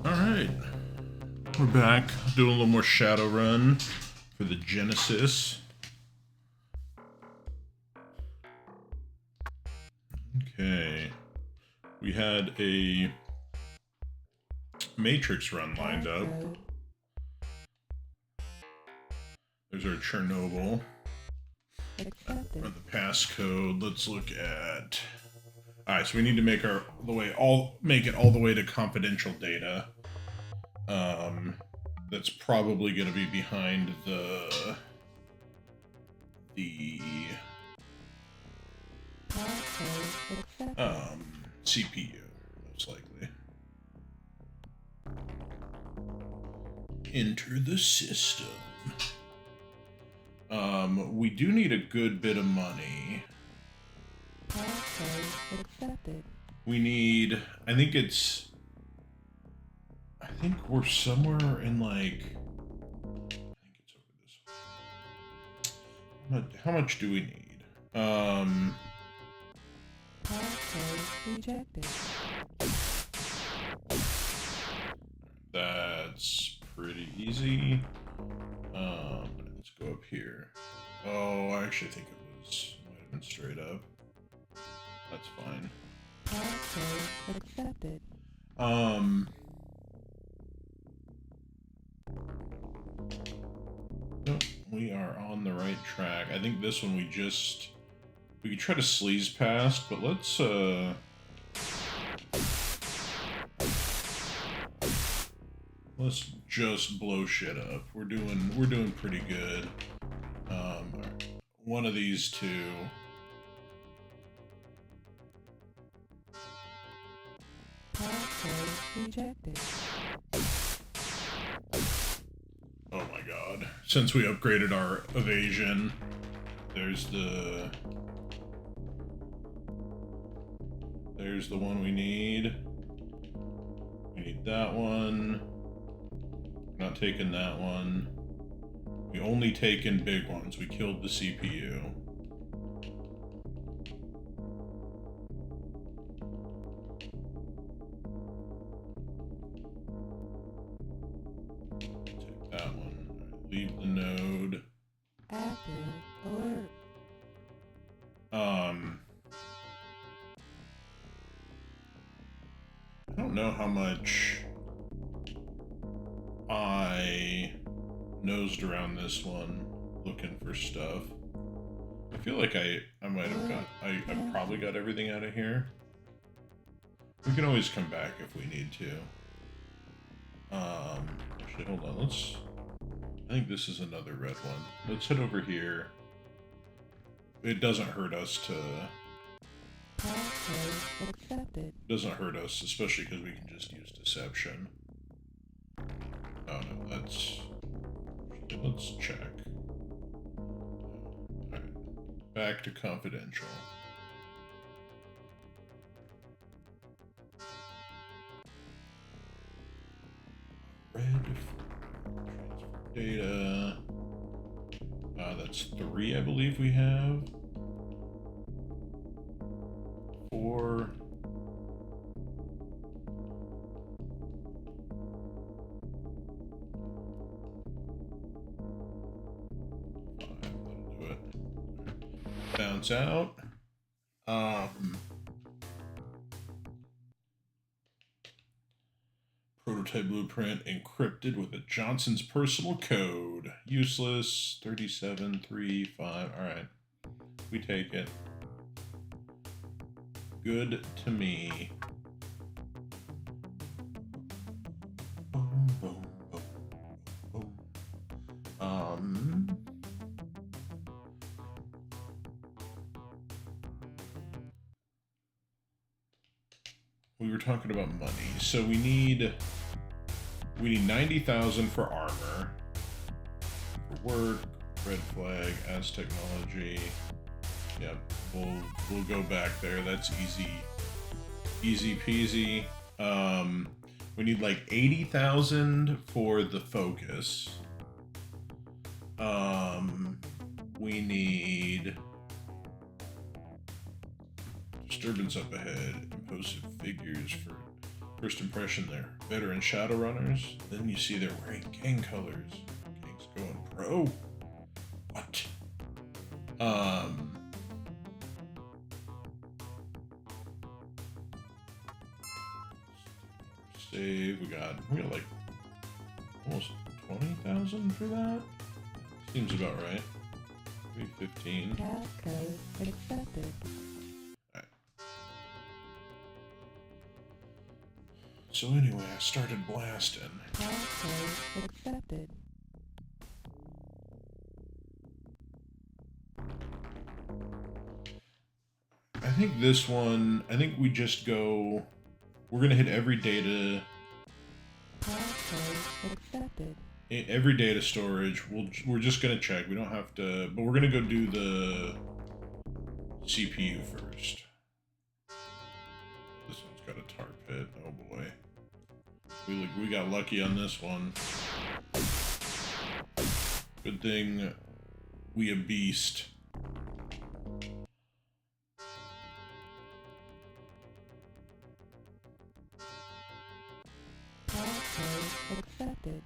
Alright, we're back doing a little more Shadowrun for the Genesis. Okay, we had a Matrix run lined up. There's our Chernobyl. Run the passcode. Let's look at. All right, so we need to make it all the way to confidential data. That's probably going to be behind the CPU, most likely. Enter the system. We do need a good bit of money. We need, I think we're somewhere in like, I think it's over this way. How much do we need? That's pretty easy. Let's go up here. Oh, I actually think it might have been straight up. That's fine. Nope, we are on the right track. I think this one we could try to sleaze past, but let's just blow shit up. We're doing pretty good. One of these two. Oh my god. Since we upgraded our evasion, there's the one we need. We need that one. Not taking that one. We only taken big ones. We killed the CPU. Take that one. Right, leave the node. Active alert. I don't know how much I nosed around this one looking for stuff. I feel like I might have I probably got everything out of here. We can always come back if we need to. Actually, hold on, I think this is another red one. Let's head over here. It doesn't hurt us to... Accepted. Doesn't hurt us, especially because we can just use deception. Oh no, that's... Let's check. Alright. Back to confidential. Red transfer data. That's 3, I believe we have. 4. That'll do it. Bounce out. Prototype blueprint encrypted with a Johnson's personal code. Useless. 3735. Alright. We take it. Good to me. Boom, boom, boom, boom. We were talking about money, so we need 90,000 for armor, for work, red flag, as technology. Yep, we'll go back there. That's easy peasy. We need like 80,000 for the focus. We need disturbance up ahead, impulsive figures for First impression there. Veteran Shadowrunners. Then you see they're wearing gang colors. Gang's going pro. What? Save. We got like almost 20,000 for that. Seems about right. 315. Passcode accepted. Alright. So anyway, I started blasting. Passcode accepted. I think this one, I think we just go, we're going to hit every data. Passcode accepted. Every data storage. We're just going to check. We don't have to, but we're going to go do the CPU first. This one's got a tar pit. Oh boy. We got lucky on this one. Good thing we a beast. Passcode accepted.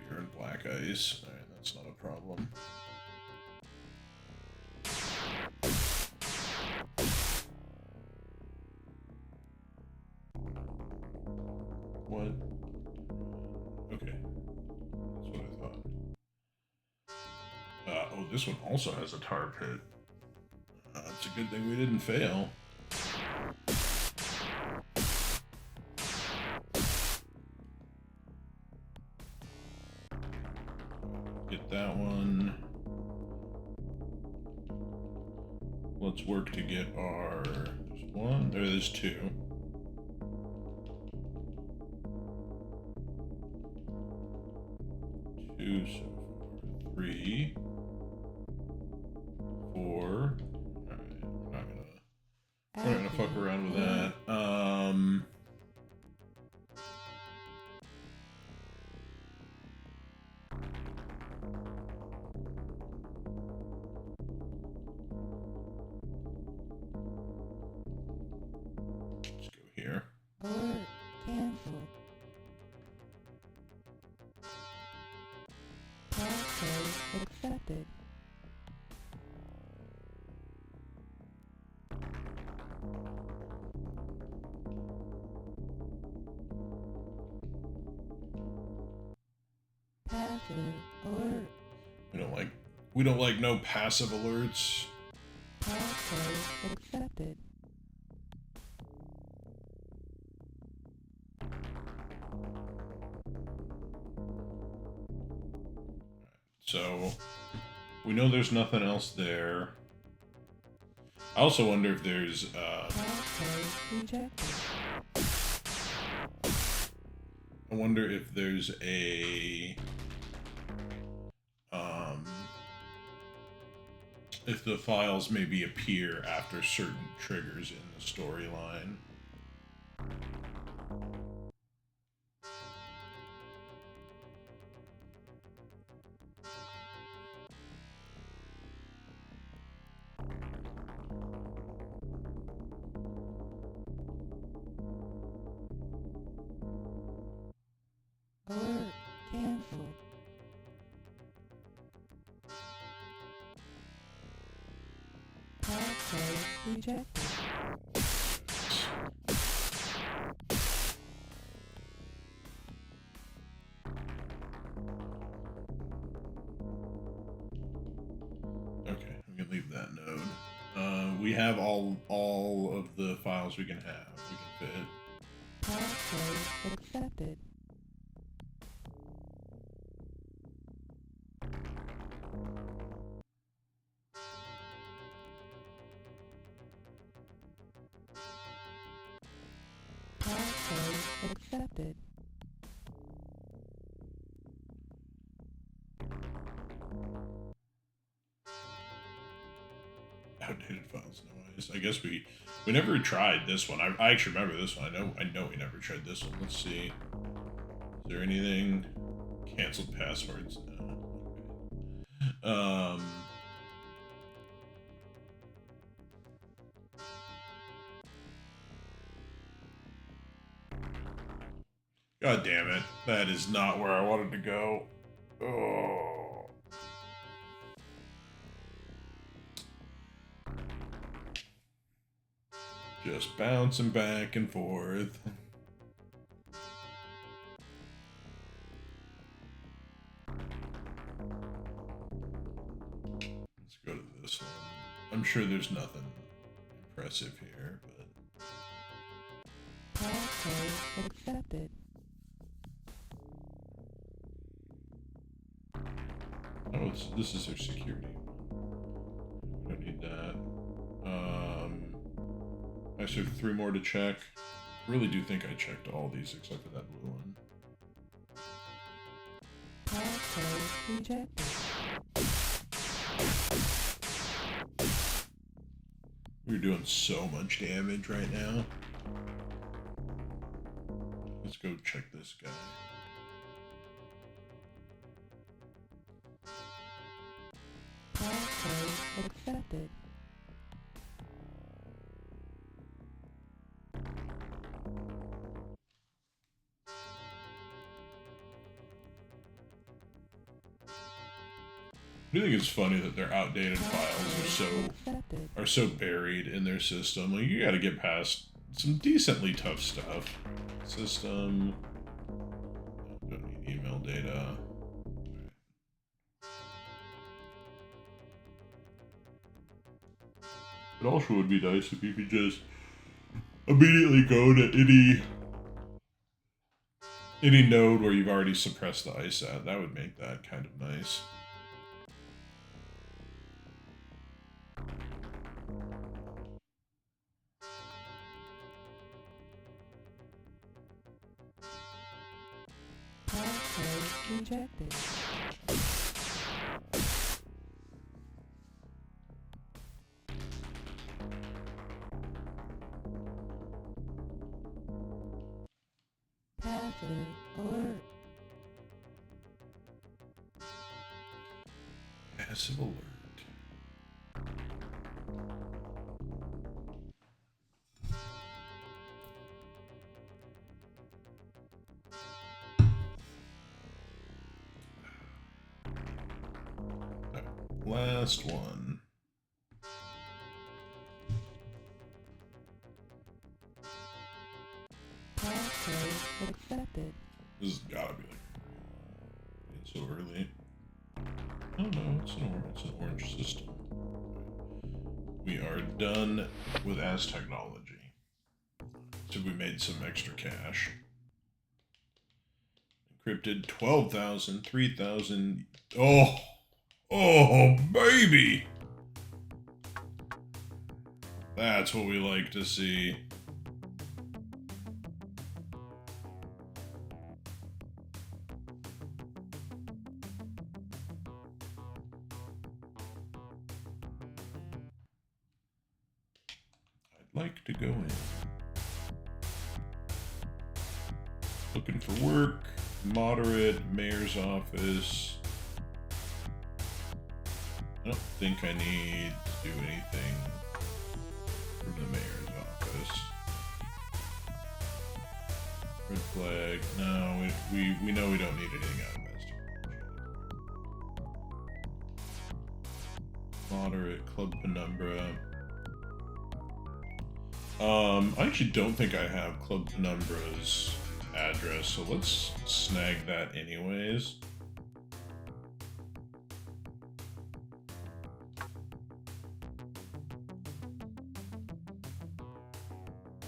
You're in black ice. Alright, that's not a problem. What? Okay. That's what I thought. Oh, this one also has a tar pit. It's a good thing we didn't fail. Get that one. Let's work to get our... There's one? There's two. Two, so far. 3. 4. Alright, we're not gonna fuck around with that. Let's go here. Alert canceled. Passcode accepted. Passive alert. We don't like no passive alerts. Passcode accepted. So we know there's nothing else there. I also wonder if there's Passcode rejected. I wonder if there's a if the files maybe appear after certain triggers in the storyline. Alert canceled. Passcode rejected. Okay, we can leave that node. We have all of the files we can have. We can fit. Passcode accepted. Passcode accepted. Outdated files, no eyes. I guess we never tried this one. I actually remember this one. I know we never tried this one. Let's see. Is there anything? Canceled passwords? No. God damn it. That is not where I wanted to go. Oh. Just bouncing back and forth. Let's go to this one. I'm sure there's nothing impressive here, but... Passcode accepted. Oh, this is their security. I don't need that. I still have 3 more to check. I really do think I checked all these except for that blue one. Passcode rejected. We're doing so much damage right now. Let's go check this guy. Passcode accepted. I do think it's funny that their outdated files Accepted. are so buried in their system. Like, you gotta get past some decently tough stuff. System. Don't need email data. It also would be nice if you could just immediately go to any node where you've already suppressed the ice at. That would make that kind of nice. Passcode rejected. Passive alert. Passive alert. Last one. Passcode accepted. This has gotta be like it's so early. Oh no, it's an orange system. We are done with as technology. So we made some extra cash. Encrypted 12,000, 3,000. Oh, baby! That's what we like to see. I'd like to go in. Looking for work, moderate, mayor's office. I don't think I need to do anything from the mayor's office. Red flag. No, we know we don't need anything out of investigation. Moderate, Club Penumbra. I actually don't think I have Club Penumbra's address, so let's snag that anyways.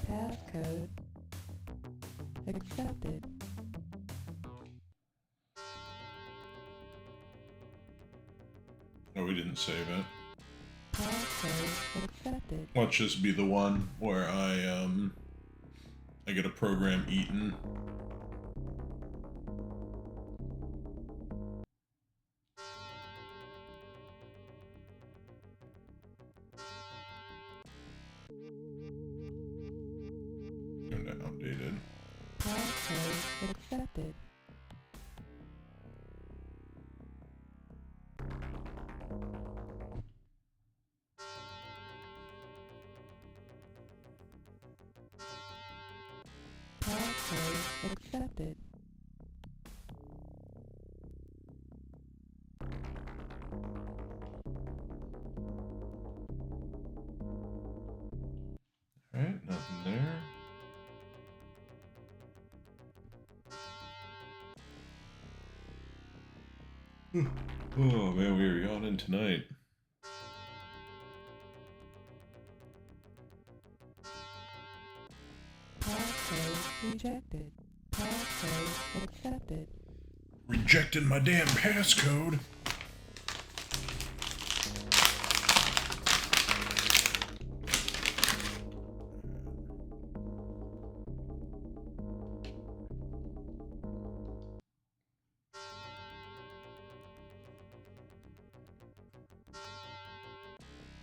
Passcode accepted. Oh, we didn't save it. Passcode accepted. Watch this be the one where I get a program eaten. Kinda outdated. Passcode accepted. Passcode accepted. Alright, nothing there. Oh man, we are yawning tonight. Passcode rejected. Passcode accepted. Rejected my damn passcode.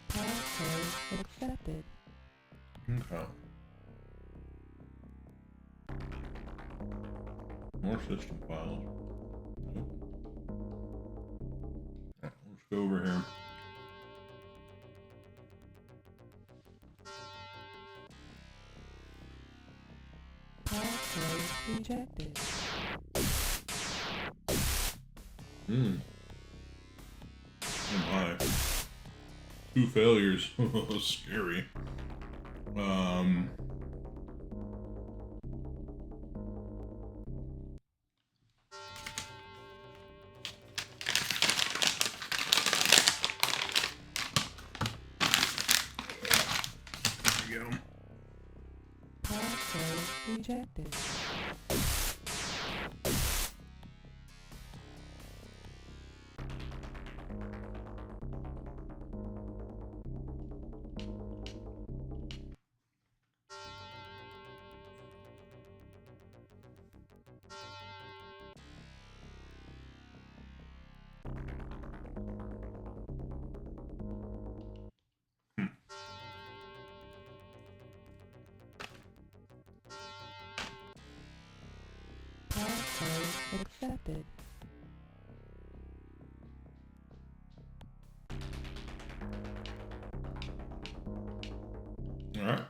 Passcode accepted. Okay. More system files. Nope. Alright, let's go over here. Passcode rejected. Oh my. 2 failures. Scary. There we go. Passcode rejected. Passcode accepted. Alright.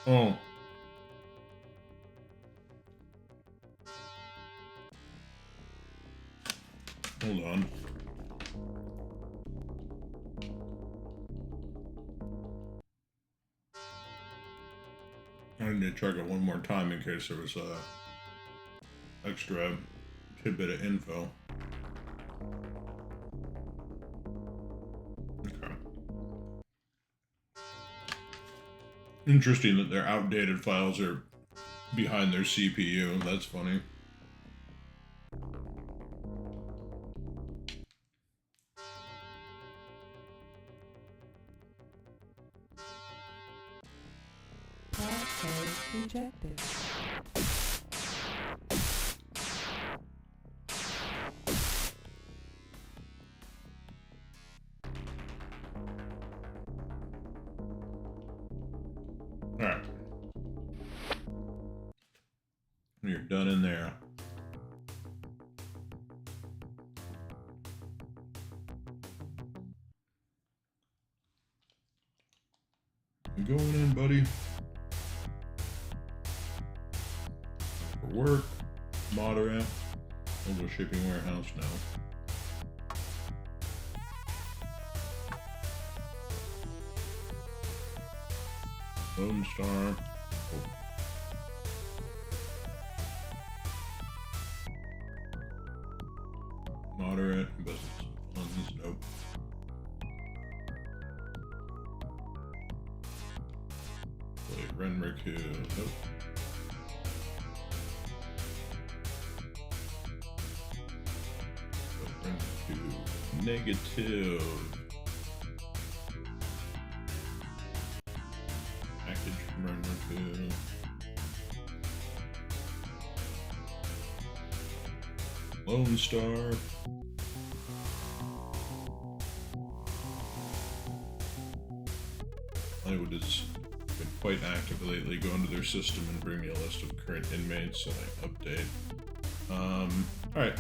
Oh. Hold on. I need to check it one more time in case there was a extra tidbit of info. Okay. Interesting that their outdated files are behind their CPU. That's funny. Passcode rejected. Alright. You're done in there. You going in, buddy? For work, moderate. We'll go shipping warehouse now. Lone Star. Oh. Moderate. Business funds. Nope. Play Renriku. Nope. Renriku. Negative. Package from Renriku. Lone Star. Hollywood has been quite active lately. Go into their system and bring me a list of current inmates so I update. Alright.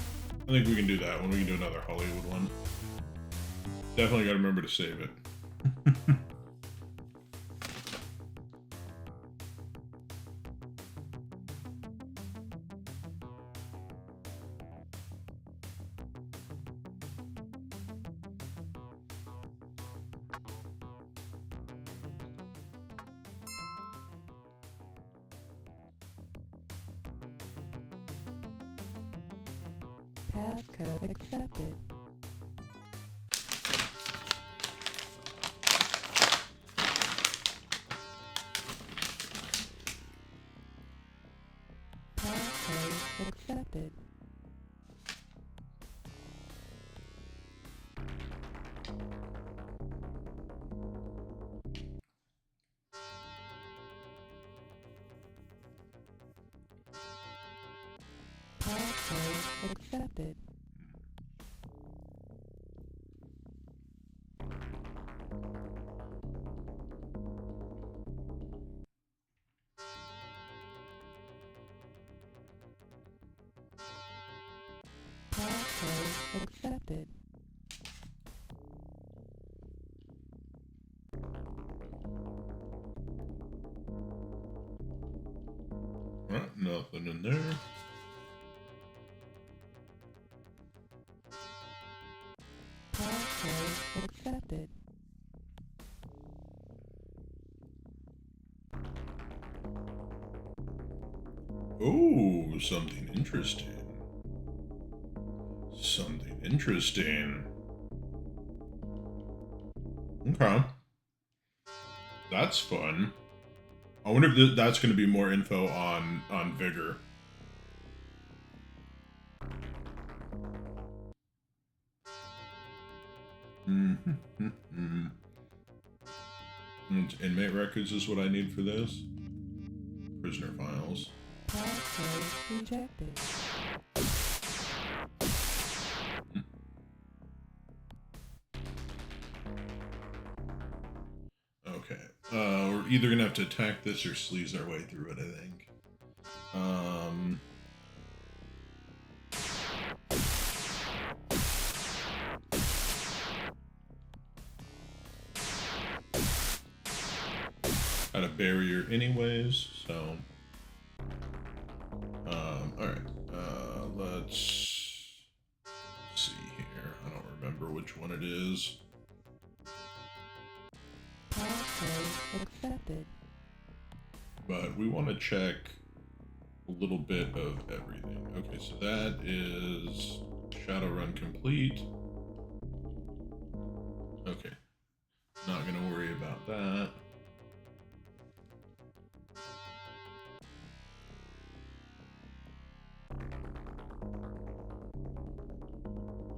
I think we can do that one. We can do another Hollywood one. Definitely gotta remember to save it. Passcode accepted. Passcode accepted. Passcode accepted. Passcode accepted. Alright, nothing in there. Passcode accepted. Oh, something interesting. Something interesting. Okay. That's fun. I wonder if that's going to be more info on Vigor. Inmate records is what I need for this. Prisoner files. Passcode rejected. Okay. We're either gonna have to attack this or sleaze our way through it, I think. Had a barrier anyways, so alright. Let's see here. I don't remember which one it is. Passcode accepted. But we want to check a little bit of everything. Okay, so that is Shadowrun complete. Okay. Not gonna worry about that.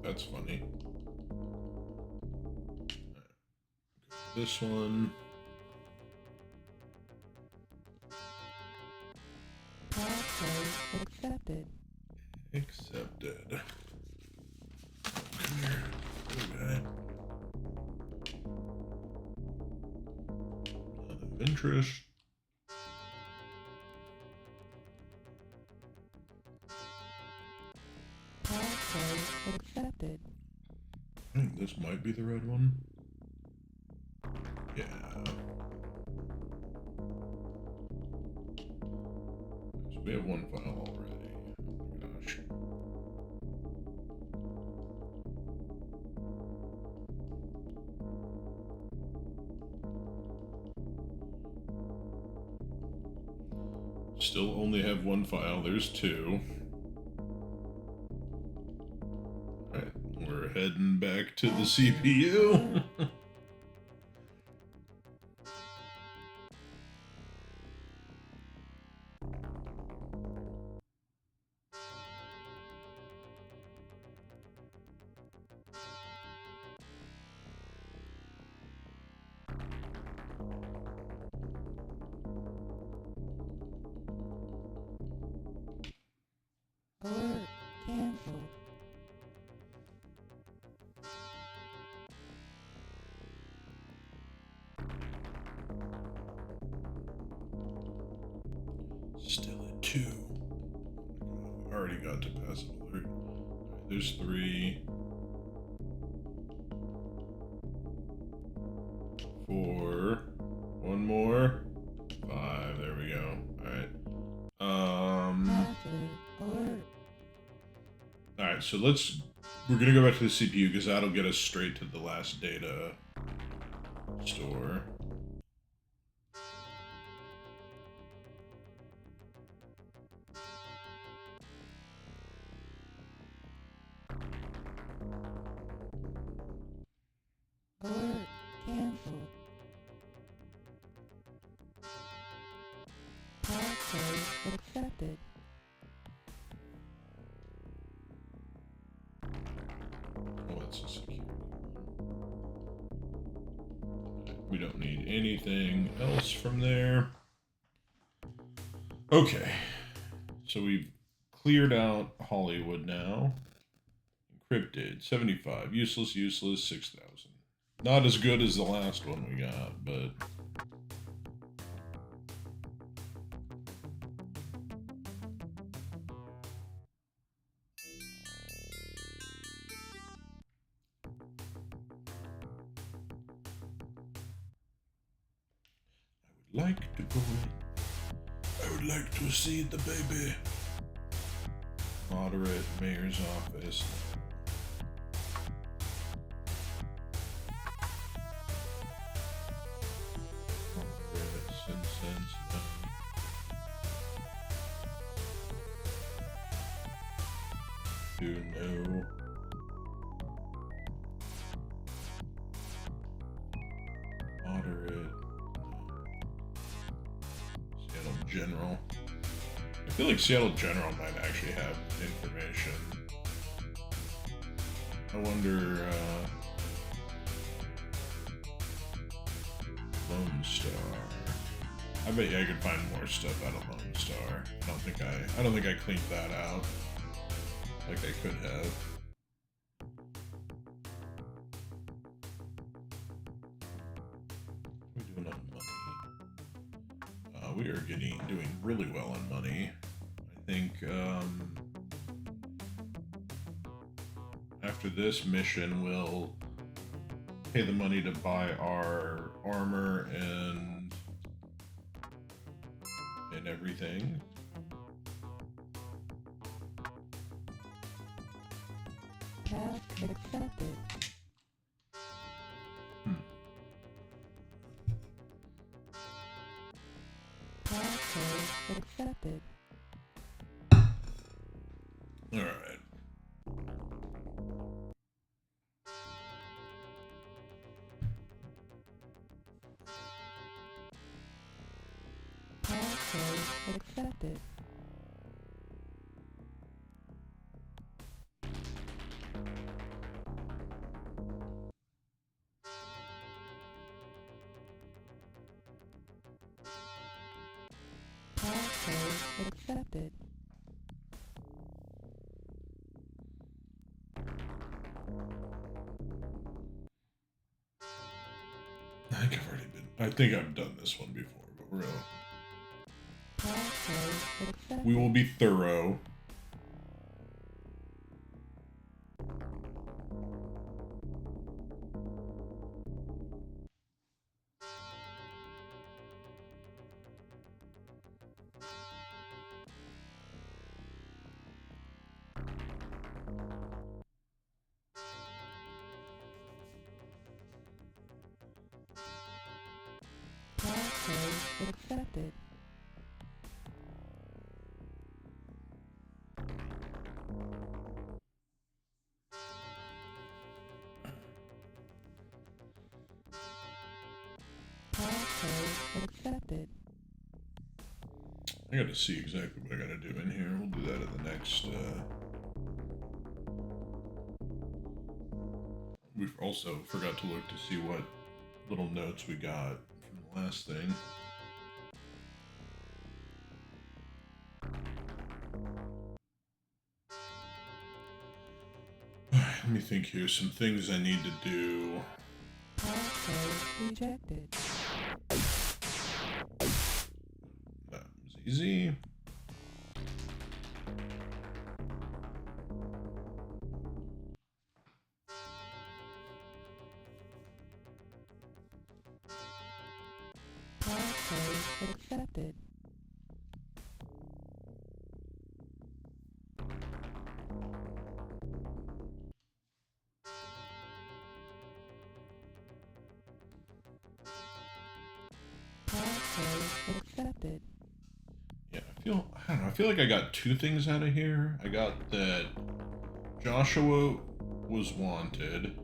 That's funny. This one. Passcode accepted. Accepted. Come here. Okay. None of interest. Passcode accepted. I think this might be the red one. Yeah. So we have one file already. Oh my gosh. Still only have one file. There's two. Alright, we're heading back to the CPU. Alert canceled. Still at 2. Already got to passive alert. Alright, there's 3. 4. One more. 5. There we go. Alright. Passive alert. Alright, so we're gonna go back to the CPU because that'll get us straight to the last data store. Password accepted. Oh, that's a security one. We don't need anything else from there. Okay. So we've cleared out Hollywood now. Encrypted, 75. Useless, 6,000. Not as good as the last one we got, but... I would like to go in. I would like to see the baby. Moderate, mayor's office. Moderate, citizens, no. Do no. Moderate. Seattle General. I feel like Seattle General might actually have information. I wonder, Lone Star. I bet you I could find more stuff out of Lone Star. I don't think I cleaned that out like I could have. What are we doing on money? We are doing really well on money. I think after this mission, we'll pay the money to buy our armor and everything. Task accepted. Password accepted. All right. Password accepted. Password accepted. I think I've done this one before, but we're gonna... Password accepted. We will be thorough. Password accepted. Password accepted. I gotta see exactly what I gotta do in here. We'll do that at the next, We also forgot to look to see what little notes we got from the last thing. Alright, let me think here. Some things I need to do. Password rejected. That was easy. Password accepted. Password accepted. Yeah, I don't know, I feel like I got two things out of here. I got that Joshua was wanted.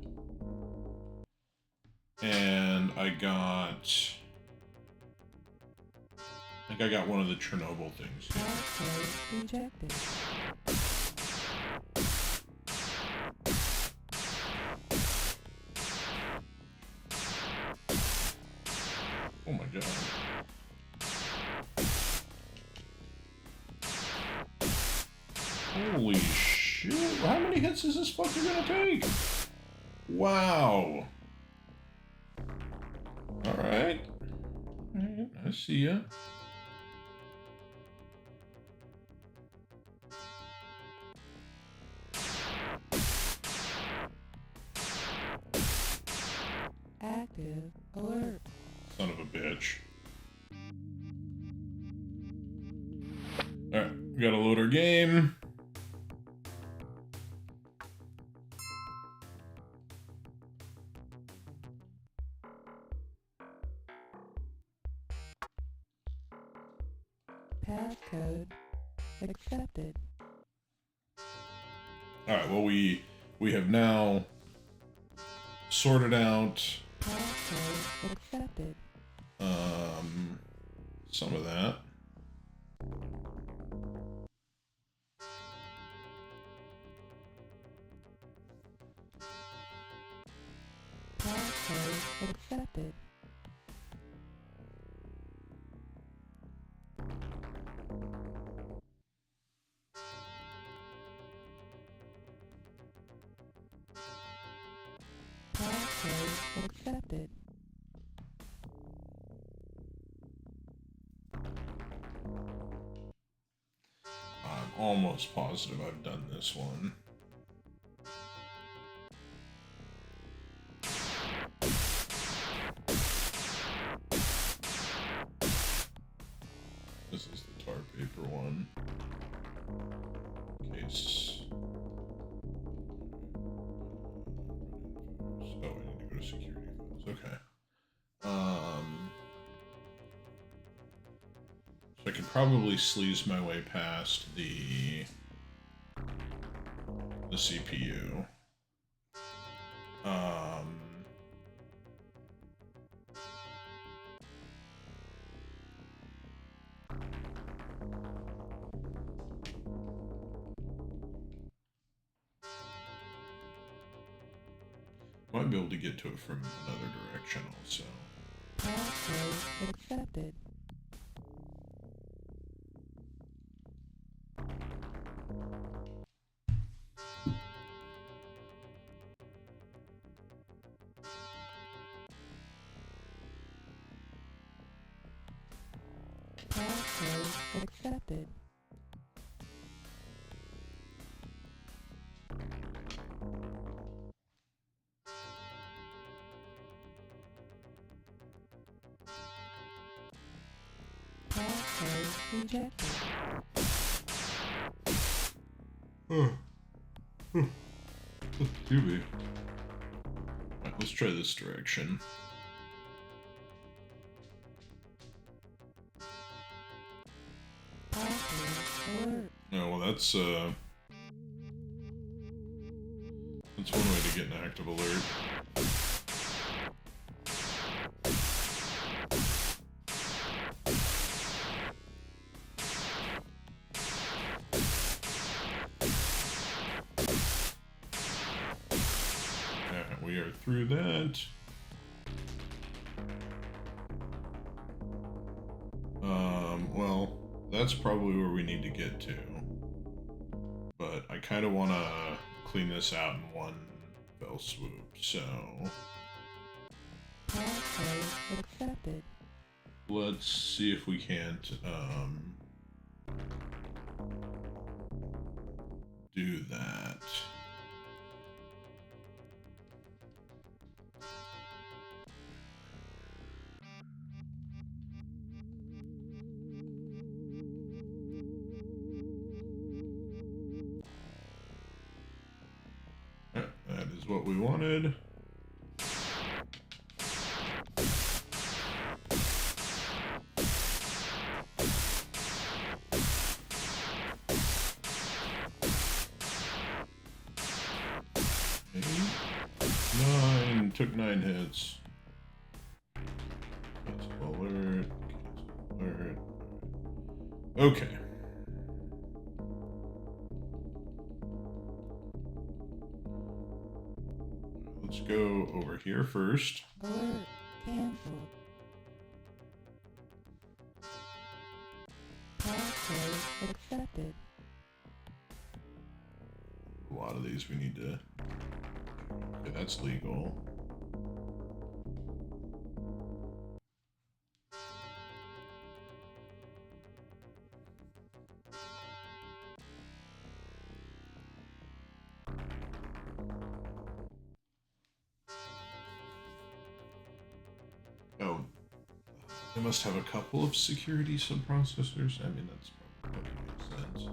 And I got I think I got one of the Chernobyl things. Passcode rejected. Oh my god. Holy shit. How many hits is this fucker gonna take? Wow. Alright. I see ya. Active alert. Son of a bitch. Alright, we gotta load our game. Passcode accepted. Alright, well we have now sorted out Passcode accepted. some of that. Passcode accepted. Passcode accepted. I'm almost positive I've done this one. This is the tar paper one. Case. Oh, I need to go to security files. Okay. So I could probably sleaze my way past the CPU. Might be able to get to it from another direction also. Passcode accepted. Passcode accepted. Passcode rejected. Do we? Alright, let's try this direction. Passcode alert. Oh, well that's one way to get an active alert. Alright, we are through that. Well, that's probably where we need to get to. But I kind of want to clean this out in one fell swoop, so Passcode accepted. let's see if we can't do that. That is what we wanted. Nine, took 9 hits. Cancel alert, cancel alert. Okay. Let's go over here first. Alert. Cancelled. Password accepted. A lot of these we need to... Okay, that's legal. Oh, they must have a couple of security subprocessors. I mean, that's probably makes sense.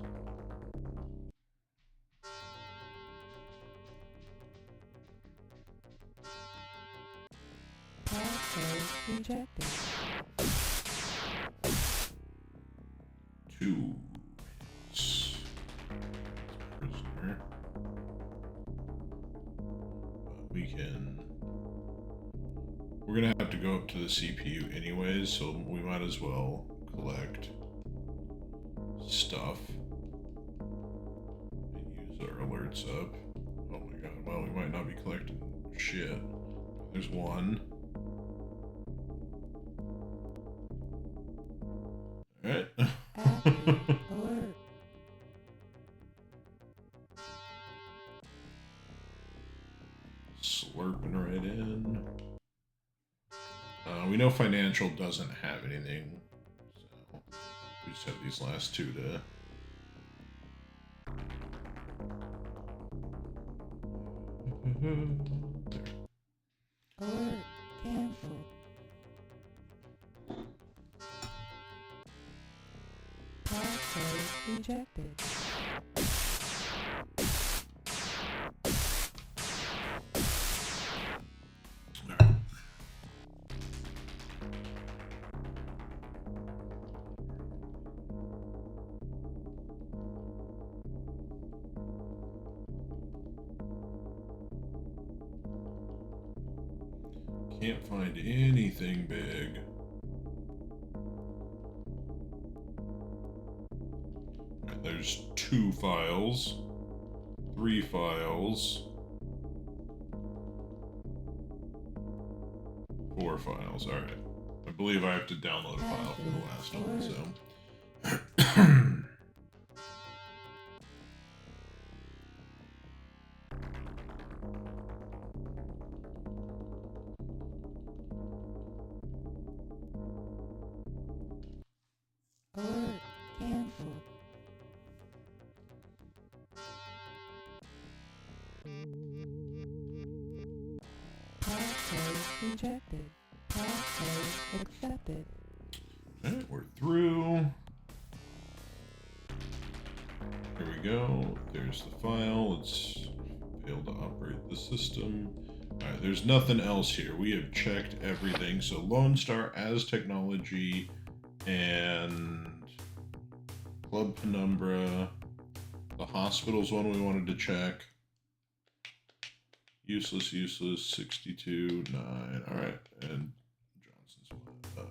Password rejected. 2 hits. Prisoner. We can... We're gonna have to go up to the CPU anyways, so we might as well collect stuff and use our alerts up. Oh my god, well, we might not be collecting shit. There's one. Alright. Active alert. Slurping right in. We know financial doesn't have anything, so we just have these last two to... Alert. Cancelled. Password rejected. Can't find anything big. Right, there's 2 files, 3 files, 4 files. All right. I believe I have to download a file for the last one, so. Alert. Cancelled. Password rejected. Password accepted. Alright, we're through. Here we go. There's the file. Let's fail to operate the system. Alright, there's nothing else here. We have checked everything. So Lone Star as technology and Club Penumbra. The hospital's one we wanted to check. Useless, 62, 9. Alright, and Johnson's one.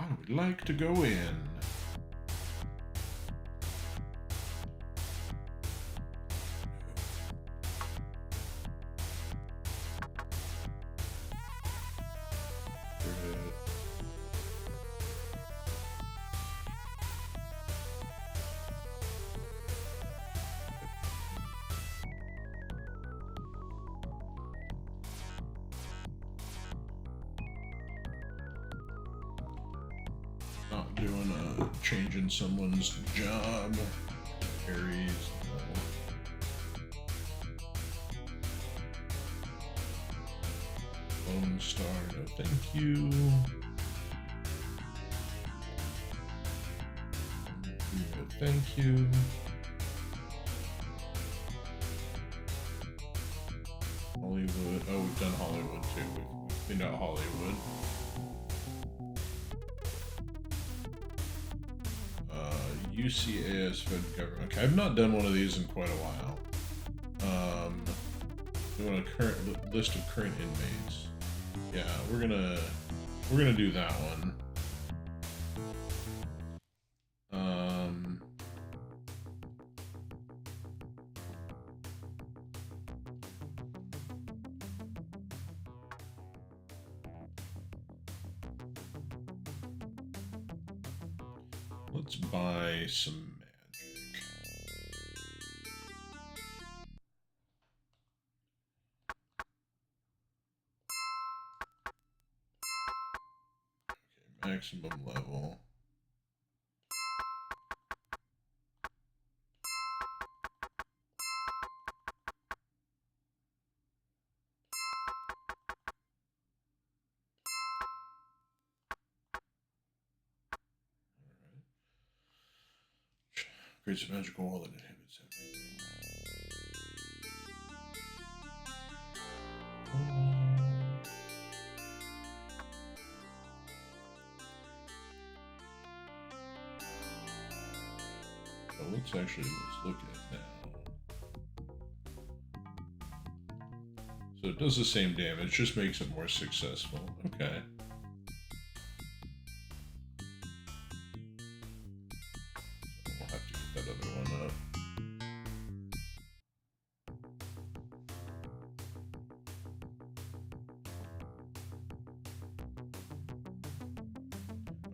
I would like to go in. Not doing changing someone's job. Aries. Lone Star, no thank you. No thank you. Hollywood. Oh, we've done Hollywood too. We've cleaned out Hollywood. UCAS Fed Government. Okay, I've not done one of these in quite a while. We want a current list of current inmates. Yeah, we're gonna do that one. Let's buy some magic. Okay, maximum level. Creates a magical wall that inhibits everything. Oh, let's look at it now. So it does the same damage, just makes it more successful. Okay. We'll have to get that other one up.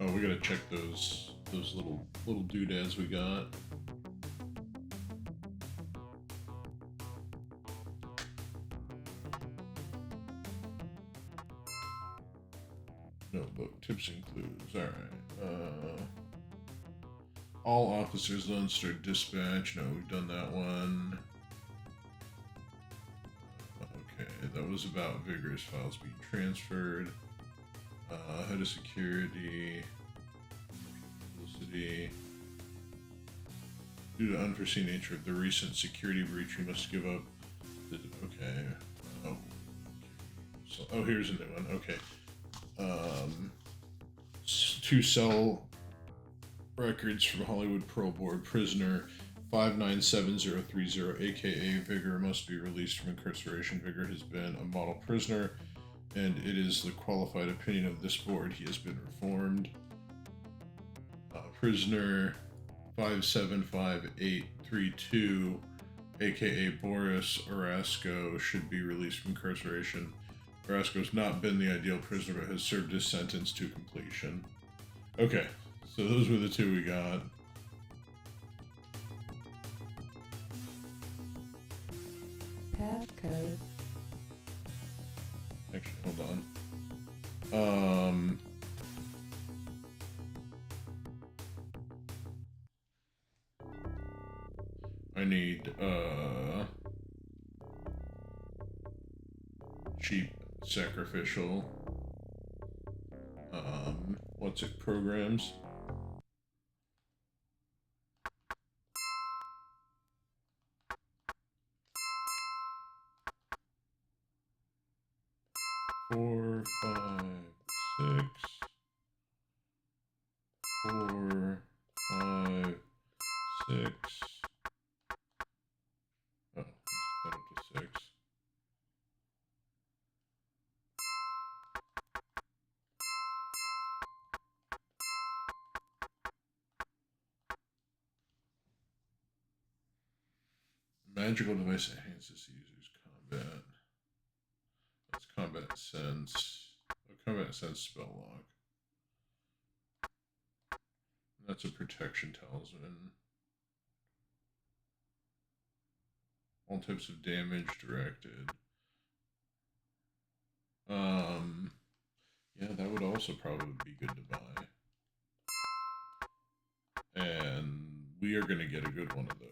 Oh, we gotta check those little doodads we got. Notebook tips and clues. All right. All officers Lone Star dispatch. No, we've done that one. Okay, that was about vigorous files being transferred. Head of security. Publicity. Due to unforeseen nature of the recent security breach, we must give up. Okay. Oh, here's a new one. Okay. To sell records from Hollywood Parole Board, prisoner 597030, aka Vigor, must be released from incarceration. Vigor has been a model prisoner, and it is the qualified opinion of this board he has been reformed. Prisoner 575832, aka Boris Orasco, should be released from incarceration. Orasco has not been the ideal prisoner, but has served his sentence to completion. Okay, so those were the two we got. Passcode. Actually, hold on. I need, cheap sacrificial, what's it, programs. Four, five, six. 4, 5, 6. Oh, let's put that up to 6. Magical device enhances the user's combat. That's combat sense. Oh, combat sense spell lock. That's a protection talisman. All types of damage directed. Yeah, that would also probably be good to buy. And we are going to get a good one of those.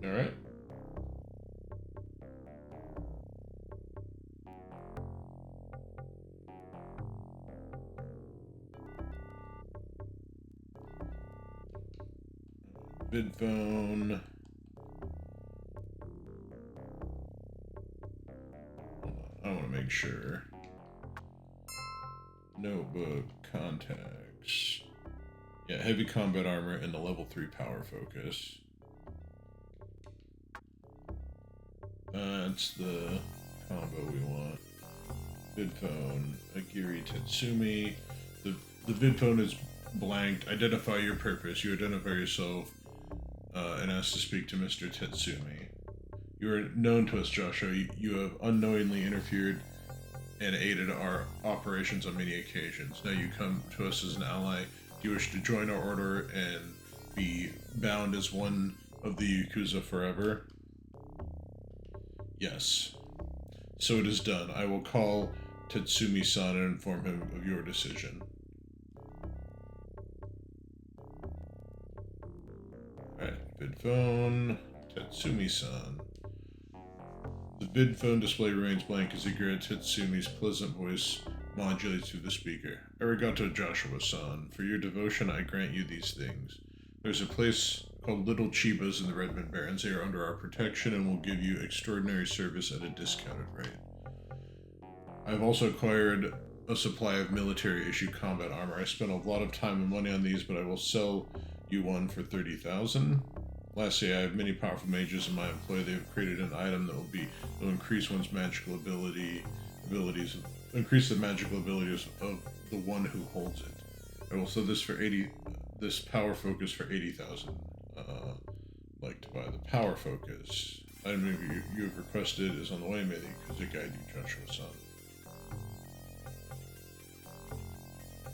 All right. Vid phone. I want to make sure. Notebook, contacts. Yeah, heavy combat armor and the level 3 power focus. That's the combo we want. Vidphone, Agiri Tetsumi. The vidphone is blanked. Identify your purpose. You identify yourself and ask to speak to Mr. Tetsumi. You are known to us, Joshua. You have unknowingly interfered and aided our operations on many occasions. Now you come to us as an ally. Do you wish to join our order and be bound as one of the Yakuza forever? Yes. So it is done. I will call Tetsumi-san and inform him of your decision. Alright, vidphone, Tetsumi-san. The vidphone display remains blank as Igura Tetsumi's pleasant voice modulates through the speaker. Arigato, Joshua-san. For your devotion, I grant you these things. There's a place called Little Chiba's in the Redmond Barrens. They are under our protection and will give you extraordinary service at a discounted rate. I've also acquired a supply of military-issue combat armor. I spent a lot of time and money on these, but I will sell you one for 30,000. Lastly, I have many powerful mages in my employ. They have created an item that will increase one's magical abilities, increase the magical abilities of the one who holds it. I will sell this for this power focus for 80,000. Like to buy the power focus. Item you have requested is on the way, may the Yakuza guide you, Joshua-san.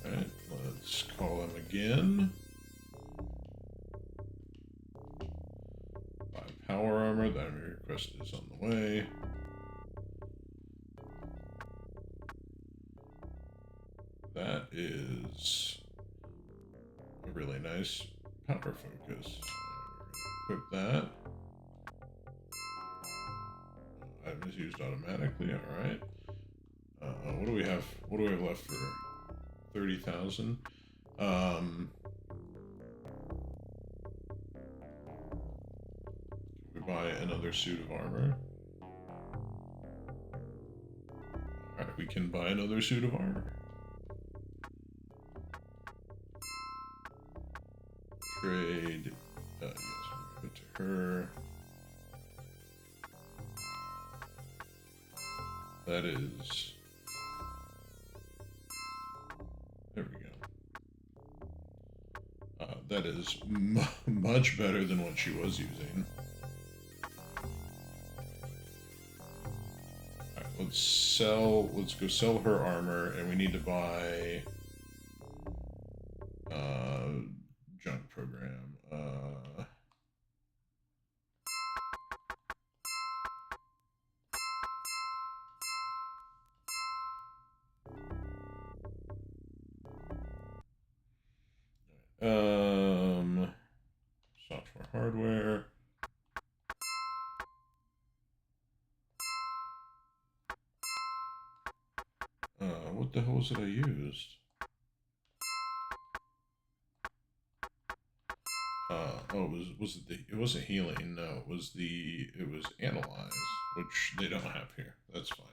Alright, let's call him again. Buy power armor, the item you requested is on the way. That is a really nice power focus. Equip that. Item is used automatically, alright. What do we have? What do we have left for 30,000? We buy another suit of armor. Alright, we can buy another suit of armor. Trade. Yes, we give it to her. That is. There we go. That is much better than what she was using. Alright, let's go sell her armor, and we need to buy junk program. Software, hardware. What the hell was it I used? It wasn't healing, no, it was analyze, which they don't have here. That's fine.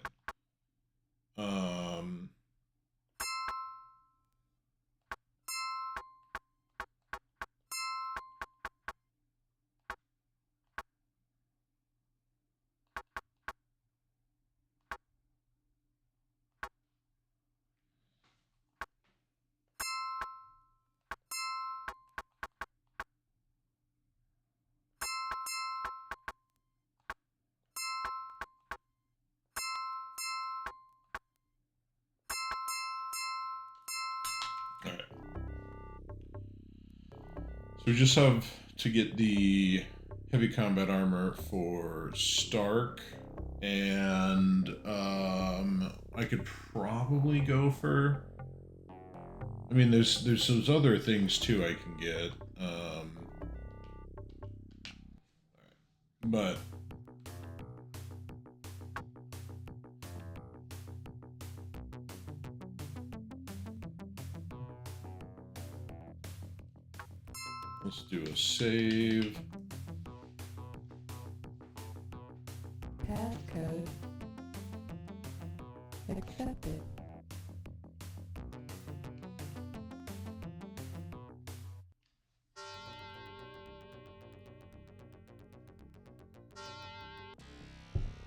Alright. So we just have to get the heavy combat armor for Stark, and I could probably go for. I mean, there's those other things too I can get, but Let's do a save. Passcode accepted.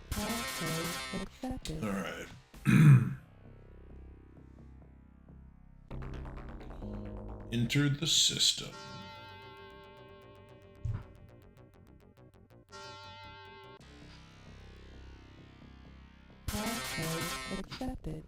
Passcode accepted. All right. Enter the system. Passcode accepted.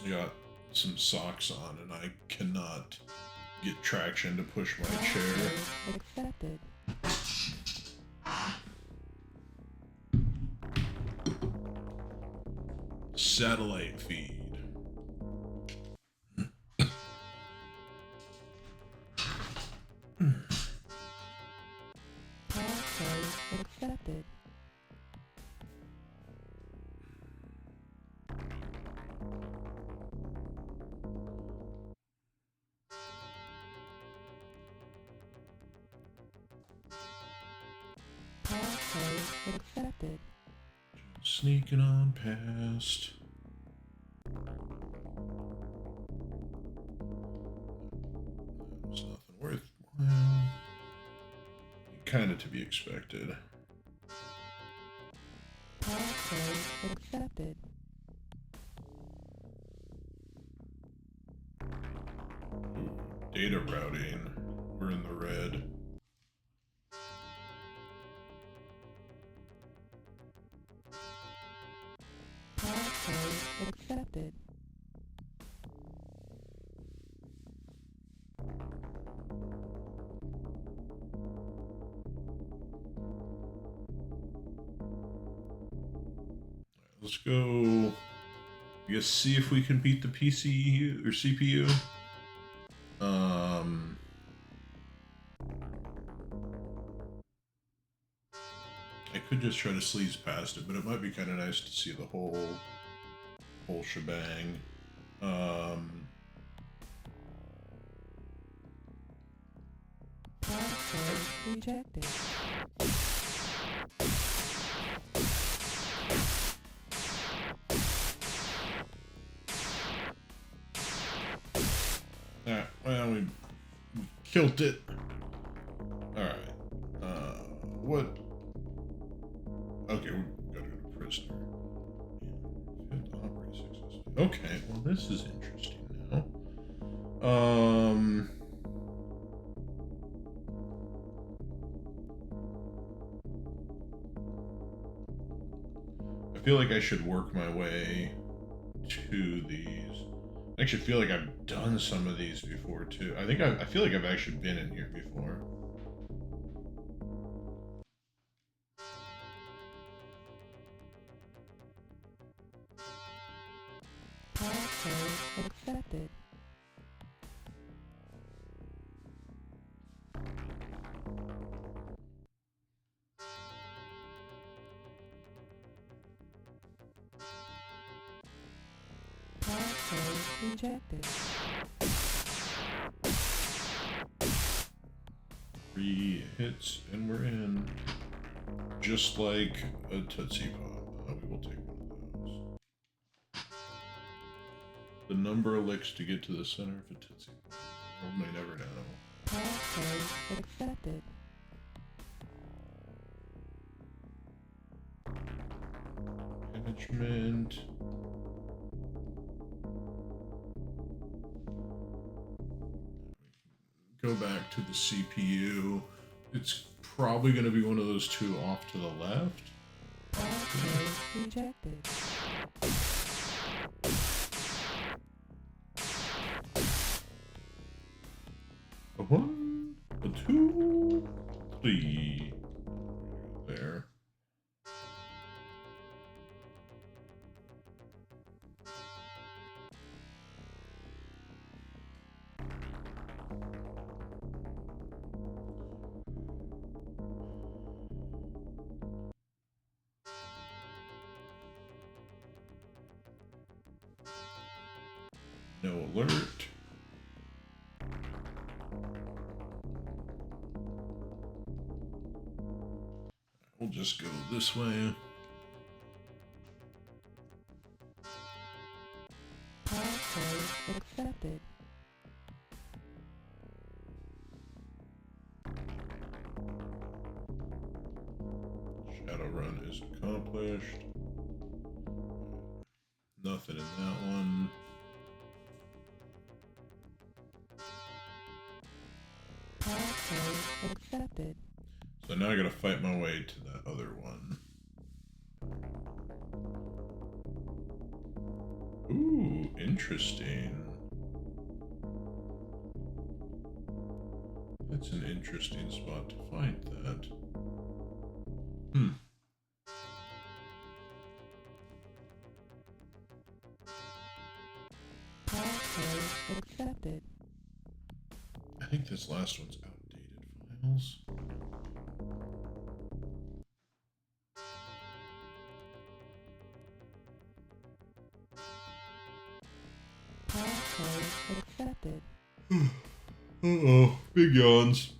I got some socks on and I cannot get traction to push my chair. Passcode accepted. Satellite feed. Passcode accepted. Passcode accepted. Sneaking on past. That was nothing worthwhile. Kind of to be expected. Passcode accepted. Ooh, data routing. We're in the red. Passcode accepted. Let's go. I guess see if we can beat the PCU or CPU. I could just try to sleaze past it, but it might be kind of nice to see the whole shebang. Passcode rejected. Well, we killed it. Alright. What? Okay, we gotta go to prisoner. Fifth operating success. Okay, well, this is interesting now. I feel like I should work my way to these. I actually feel like I've done some of these before too. I feel like I've actually been in here before. Passcode accepted. Passcode rejected. 3 hits and we're in. Just like a Tootsie Pop. We will take one of those. The number of licks to get to the center of a Tootsie Pop. We may never know. Passcode accepted. Management. Go back to the CPU. It's probably going to be one of those two off to the left. Passcode rejected. A 1, a 2, 3. There. No alert. We'll just go this way. Passcode accepted. Shadowrun is accomplished. Nothing in that one. Passcode accepted. So now I gotta fight my way to that other one. Ooh, interesting. That's an interesting spot to find that. Hmm. Passcode accepted. I think this last one's outdated files. Passcode accepted. Uh-oh, big yawns.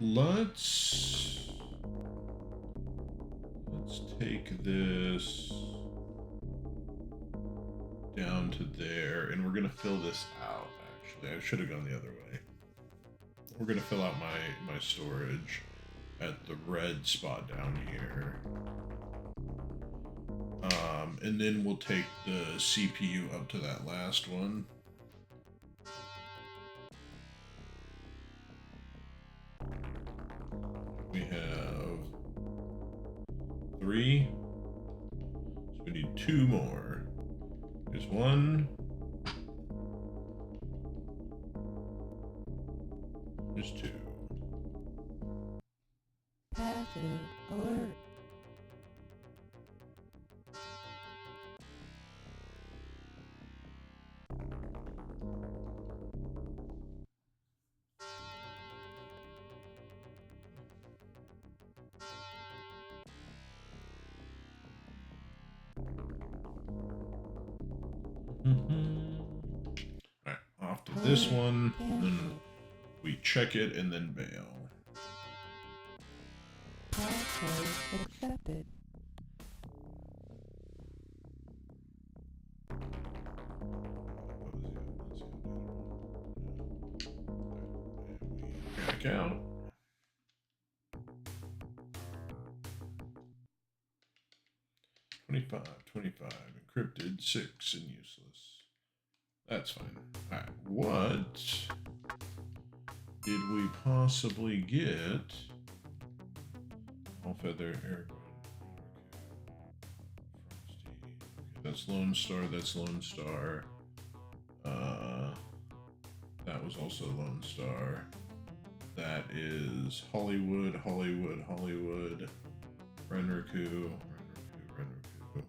Let's take this down to there, and we're gonna fill this out. Actually, I should have gone the other way. We're gonna fill out my storage at the red spot down here. And then we'll take the CPU up to that last one. We have 3. So we need 2 more. Here's 1. Here's 2. Passive alert. Alright, off to this one. Then we check it and then bail. Passcode accepted. Back out. $25, encrypted, 6, and useless. That's fine. Alright, what did we possibly get? All feather, air. Okay, that's Lone Star, that's Lone Star. That was also Lone Star. That is Hollywood, Hollywood, Hollywood, Renraku, Renraku.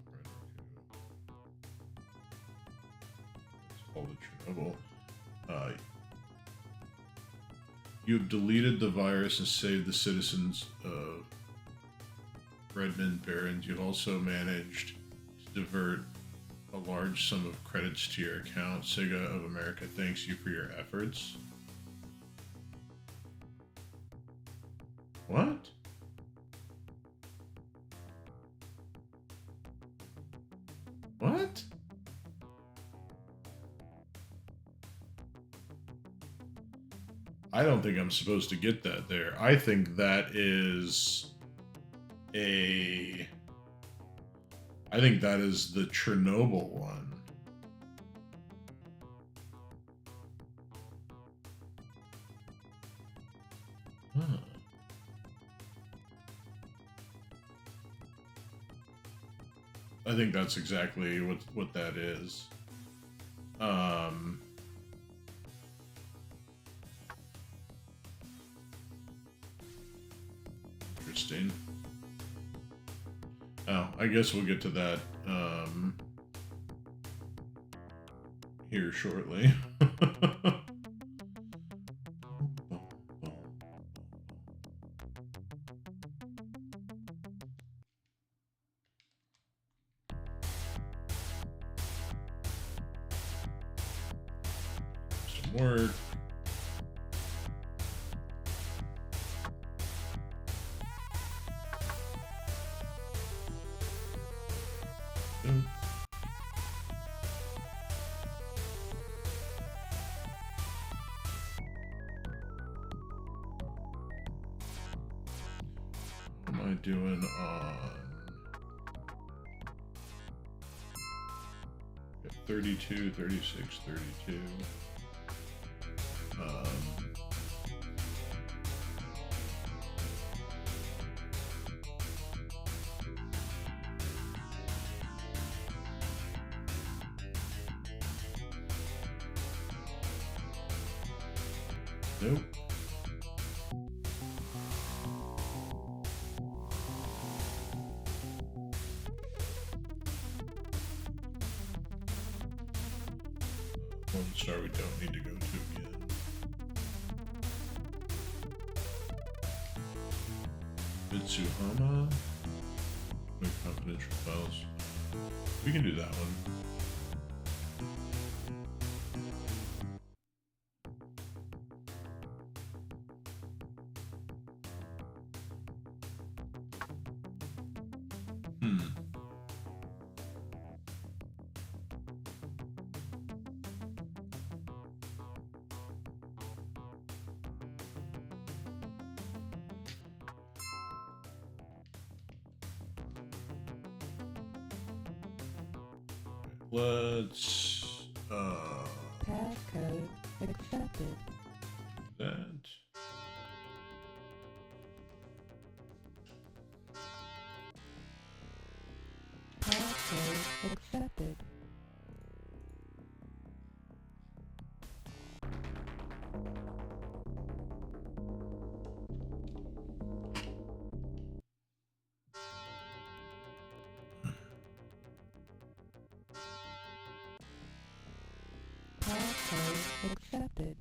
It's called a Chernobyl. You have deleted the virus and saved the citizens of Redmond Barrens. You've also managed to divert a large sum of credits to your account. Sega of America thanks you for your efforts. What? What? I don't think I'm supposed to get that there. I think that is I think that is the Chernobyl one. Huh. I think that's exactly what that is. Interesting. Oh, I guess we'll get to that here shortly. some work. Nope. What am I doing on 32, 36, 32? Nope. One star we don't need to go to again. Mitsuhama? No confidential files. We can do that one. Let's Passcode accepted. that. Passcode accepted. Passcode accepted.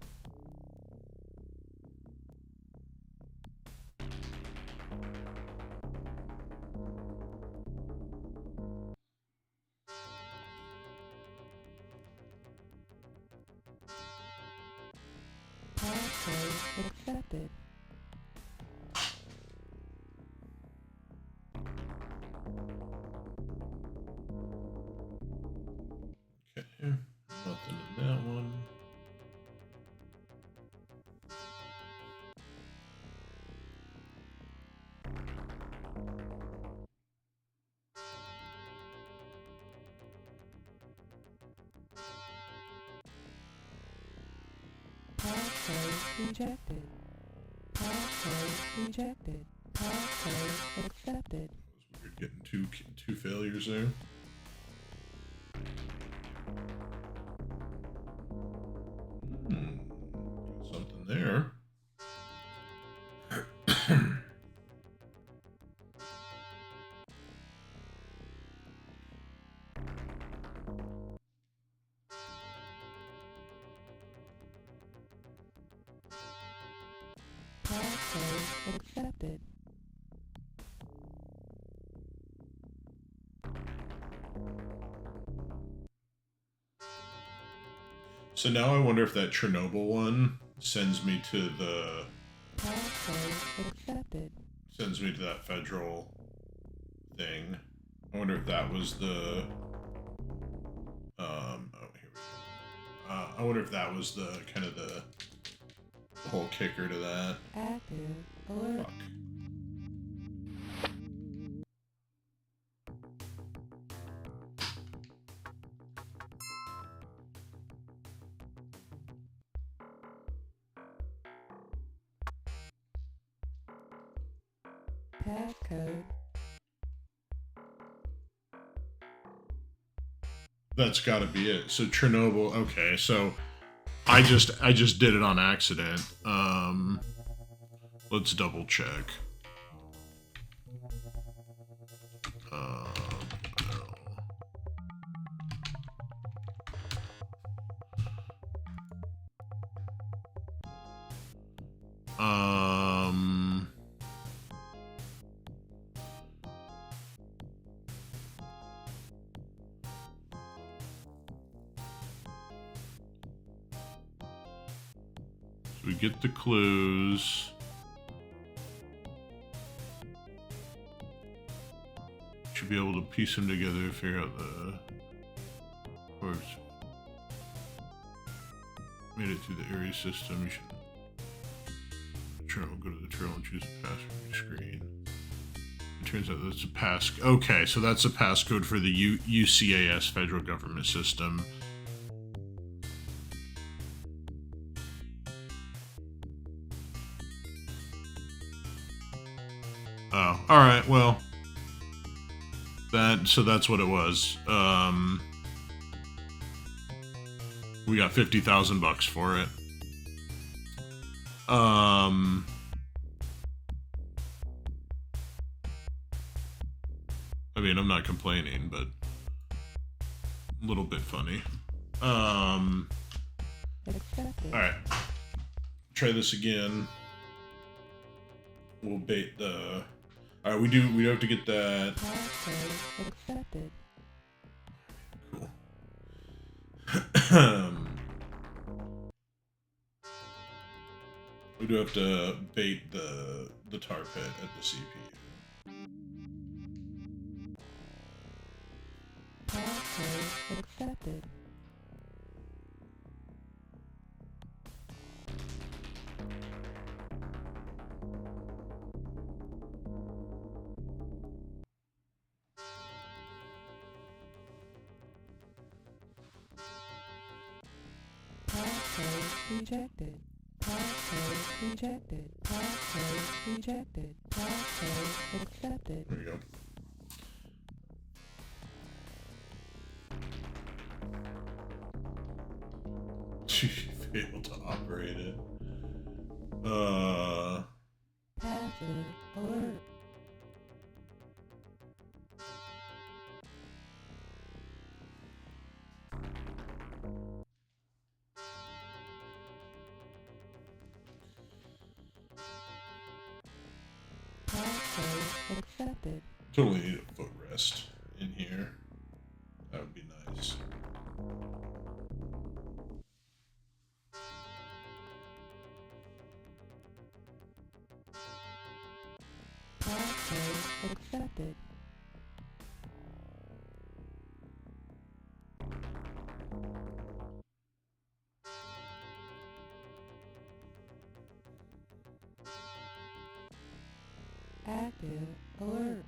Passcode accepted. Okay, nothing in that one. Passcode rejected. Passcode rejected. Passcode accepted. That was weird, getting two failures there. Something there. Passcode accepted. So now I wonder if that Chernobyl one sends me to the Passcode accepted. sends me to that federal thing. I wonder if that was the oh, here we go. I wonder if that was the kind of the whole kicker to that. Active alert. Fuck. Passcode. That's got to be it. So Chernobyl. Okay, so I just did it on accident. Let's double check. No. So we get the clues. Should be able to piece them together to figure out the course. Made it through the area system. You should. Sure, we'll go to the trail and choose a password screen. It turns out that's a pass. Okay, so that's a passcode for the UCAS federal government system. Oh, all right. Well, so that's what it was. We got $50,000 for it. I mean, I'm not complaining, but a little bit funny. All right, try this again. We'll bait the. All right, we have to get that. Accepted. Cool. We do have to bait the tar pit at the CPU. Passcode accepted. Passcode rejected. Passcode rejected. Passcode rejected. Passcode accepted. There you go. She failed to operate it. Passive alert. Passcode accepted. Totally need a footrest in here. That would be nice. Passcode accepted. Active alert.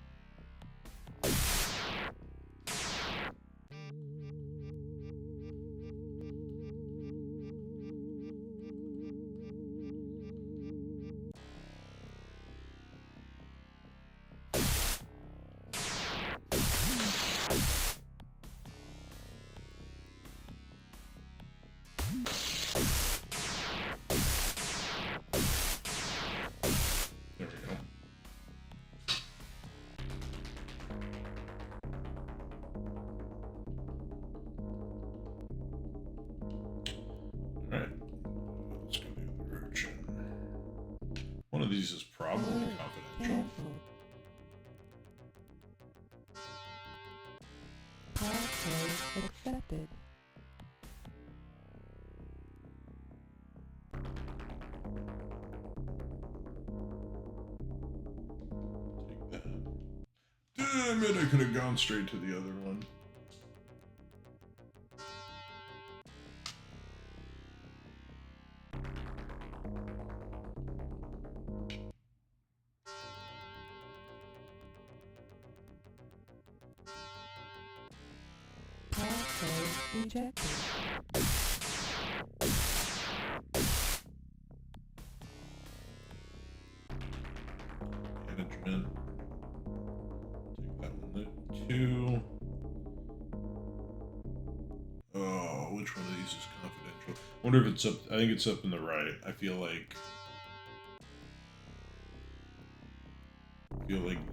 There we go. Alright. Let's go the other direction. One of these is probably confidential. Cancelled. Passcode accepted. Take that. Damn it, I could have gone straight to the other one. Passcode rejected. Management. Take that one. Two. Oh, which one of these is confidential? I wonder if it's up. I think it's up in the right. I feel like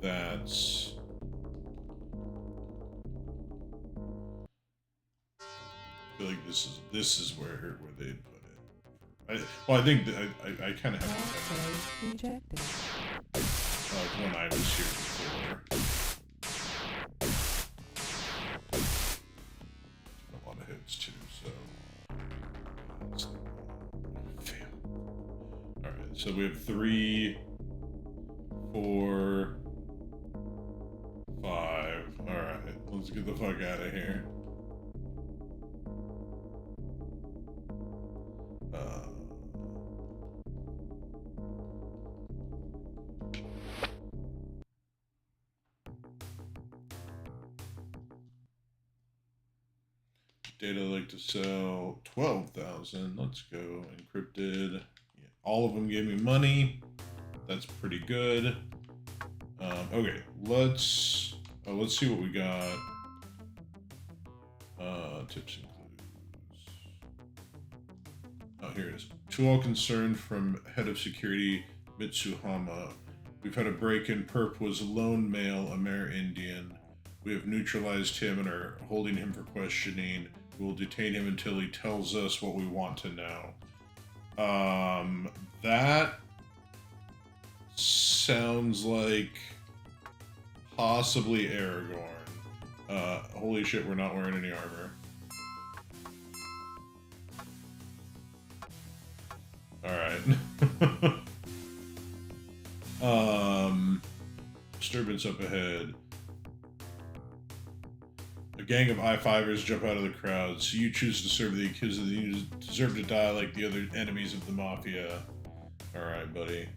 that's. I feel like this is where they'd put it. I think that I kind of have Passcode rejected. when I was here before. A lot of hits too, so fail. So we have 3, 4, 5. Alright, let's get the fuck out of here. Data I'd like to sell 12,000. Let's go. Encrypted. Yeah, all of them gave me money. That's pretty good. Okay, let's see what we got. Tips and clues. Oh, here it is. To all concerned, from Head of Security Mitsuhama. We've had a break-in. Perp was a lone male Amer-Indian. We have neutralized him and are holding him for questioning. We will detain him until he tells us what we want to know. That sounds like possibly Aragorn. Holy shit, we're not wearing any armor. Alright. Disturbance up ahead. A gang of I-5ers jump out of the crowd, so you choose to serve the accused. You deserve to die like the other enemies of the Mafia. Alright, buddy.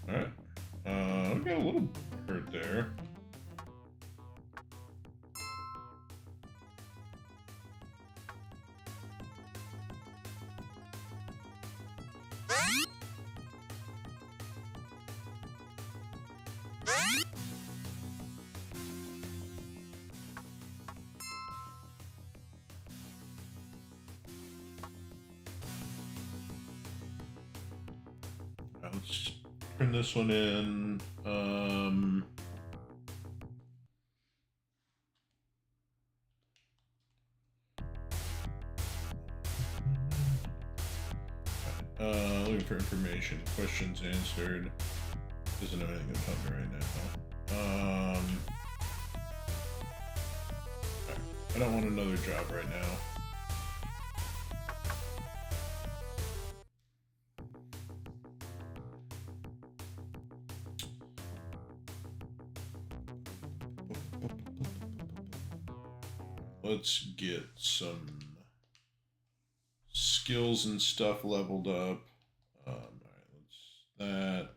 Alright. We got a little hurt there. Let's turn this one in. Looking for information. Questions answered. Doesn't know anything about me right now. I don't want another job right now. Let's get some skills and stuff leveled up. Alright, let's that.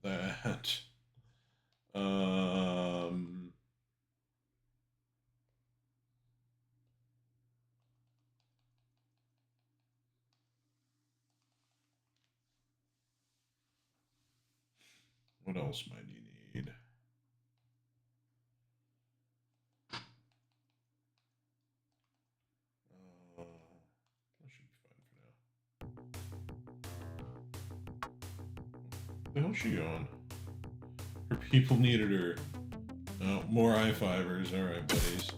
That. What else might you need? That should be fine for now. Where the hell's she going? Her people needed her. Oh, more I-5ers. Alright, buddies.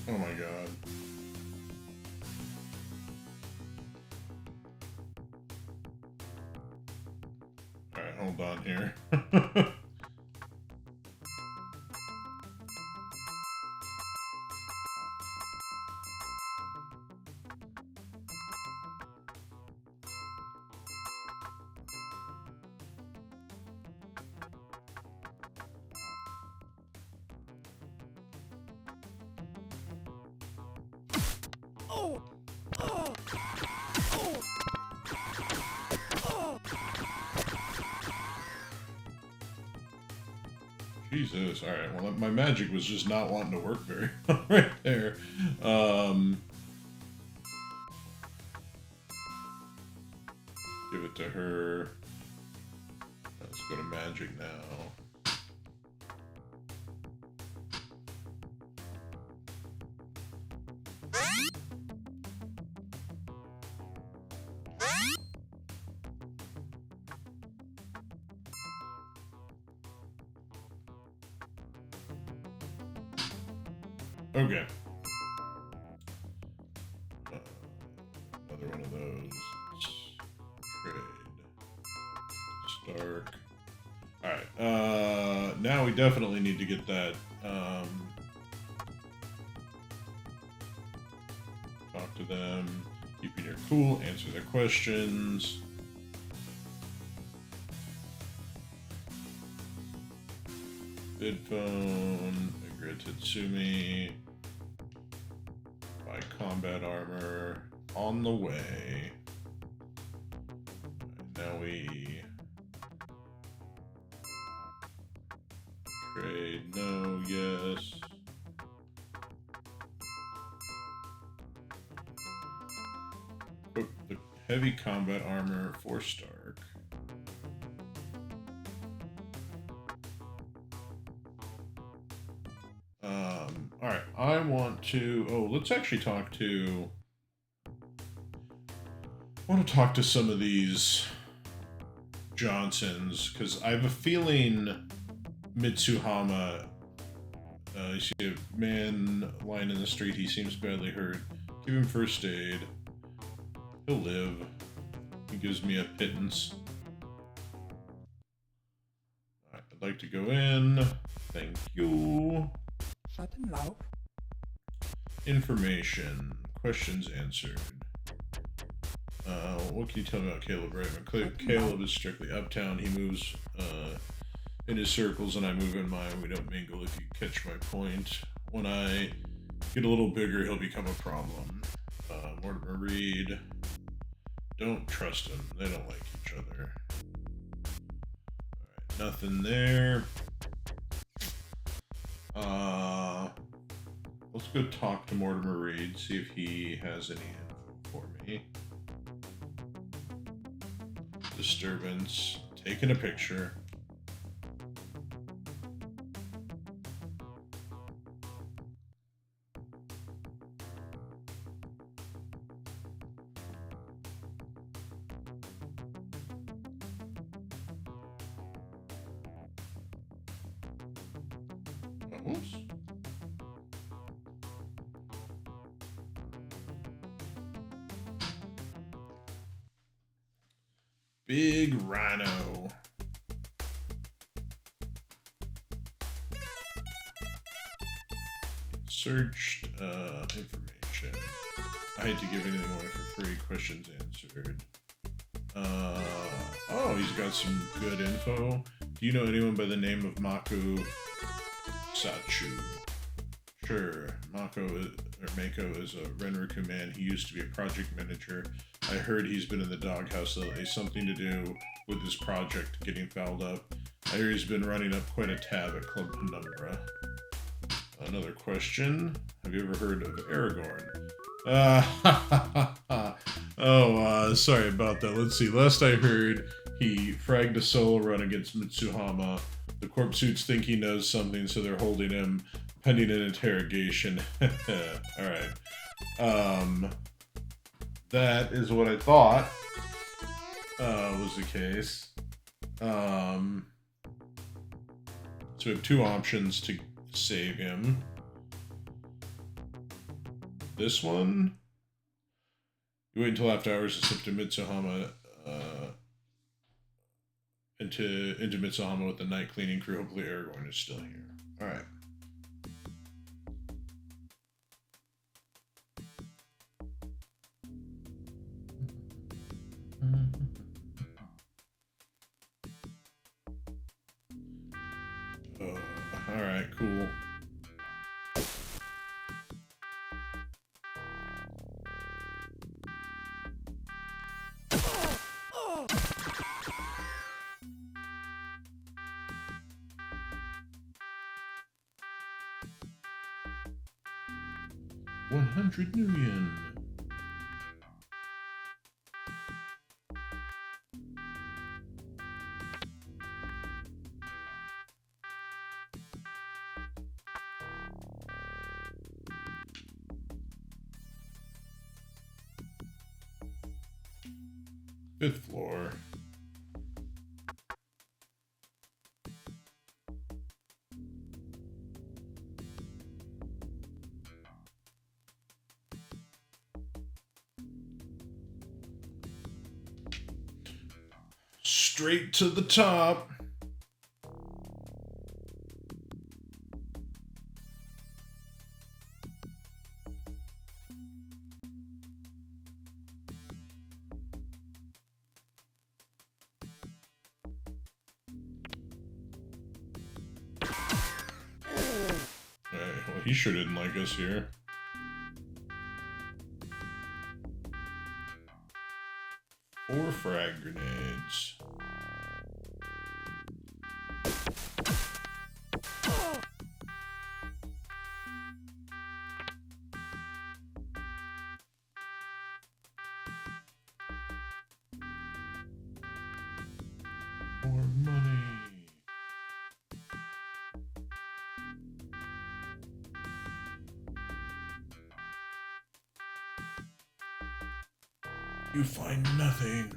Oh my god. Alright, hold on here. Jesus. All right. Well, my magic was just not wanting to work very well right there. Give it to her. Let's go to magic now. Okay. Another one of those. Trade. Stark. Alright. Now we definitely need to get that. Talk to them. Keeping your cool. Answer their questions. Bid phone. Tatsumi. Buy combat armor. On the way. Now we trade. No, yes. Equip the heavy combat armor for Stark. Alright, I want to... Oh, let's actually talk to... I want to talk to some of these Johnsons, because I have a feeling Mitsuhama... you see a man lying in the street, he seems badly hurt. Give him first aid. He'll live. He gives me a pittance. Alright, I'd like to go in. Thank you. Information. Questions answered. What can you tell me about Caleb Raven? Caleb is strictly uptown. He moves in his circles and I move in mine. We don't mingle, if you catch my point. When I get a little bigger, he'll become a problem. Mortimer Reed. Don't trust him. They don't like each other. Alright, nothing there. Let's go talk to Mortimer Reed, see if he has any info for me. Disturbance. Taking a picture. Oops. Big Rhino. Searched information. I hate to give anything away for free. Questions answered. Oh, he's got some good info. Do you know anyone by the name of Mako Sachu? Sure. Mako is a Renraku man. He used to be a project manager. I heard he's been in the doghouse lately. Something to do with his project getting fouled up. I hear he's been running up quite a tab at Club Penumbra. Another question. Have you ever heard of Aragorn? Sorry about that. Let's see. Last I heard, he fragged a solo run against Mitsuhama. The corp suits think he knows something, so they're holding him pending an interrogation. Alright. That is what I thought was the case. So we have two options to save him. This one. You wait until after hours to slip to Mitsuhama, into Mitsuhama with the night cleaning crew. Hopefully Aragorn is still here. Alright. Alright, cool. 100 million. Fifth floor. Straight to the top. Alright, well, he sure didn't like us here. Four frag grenades. More money. You find nothing.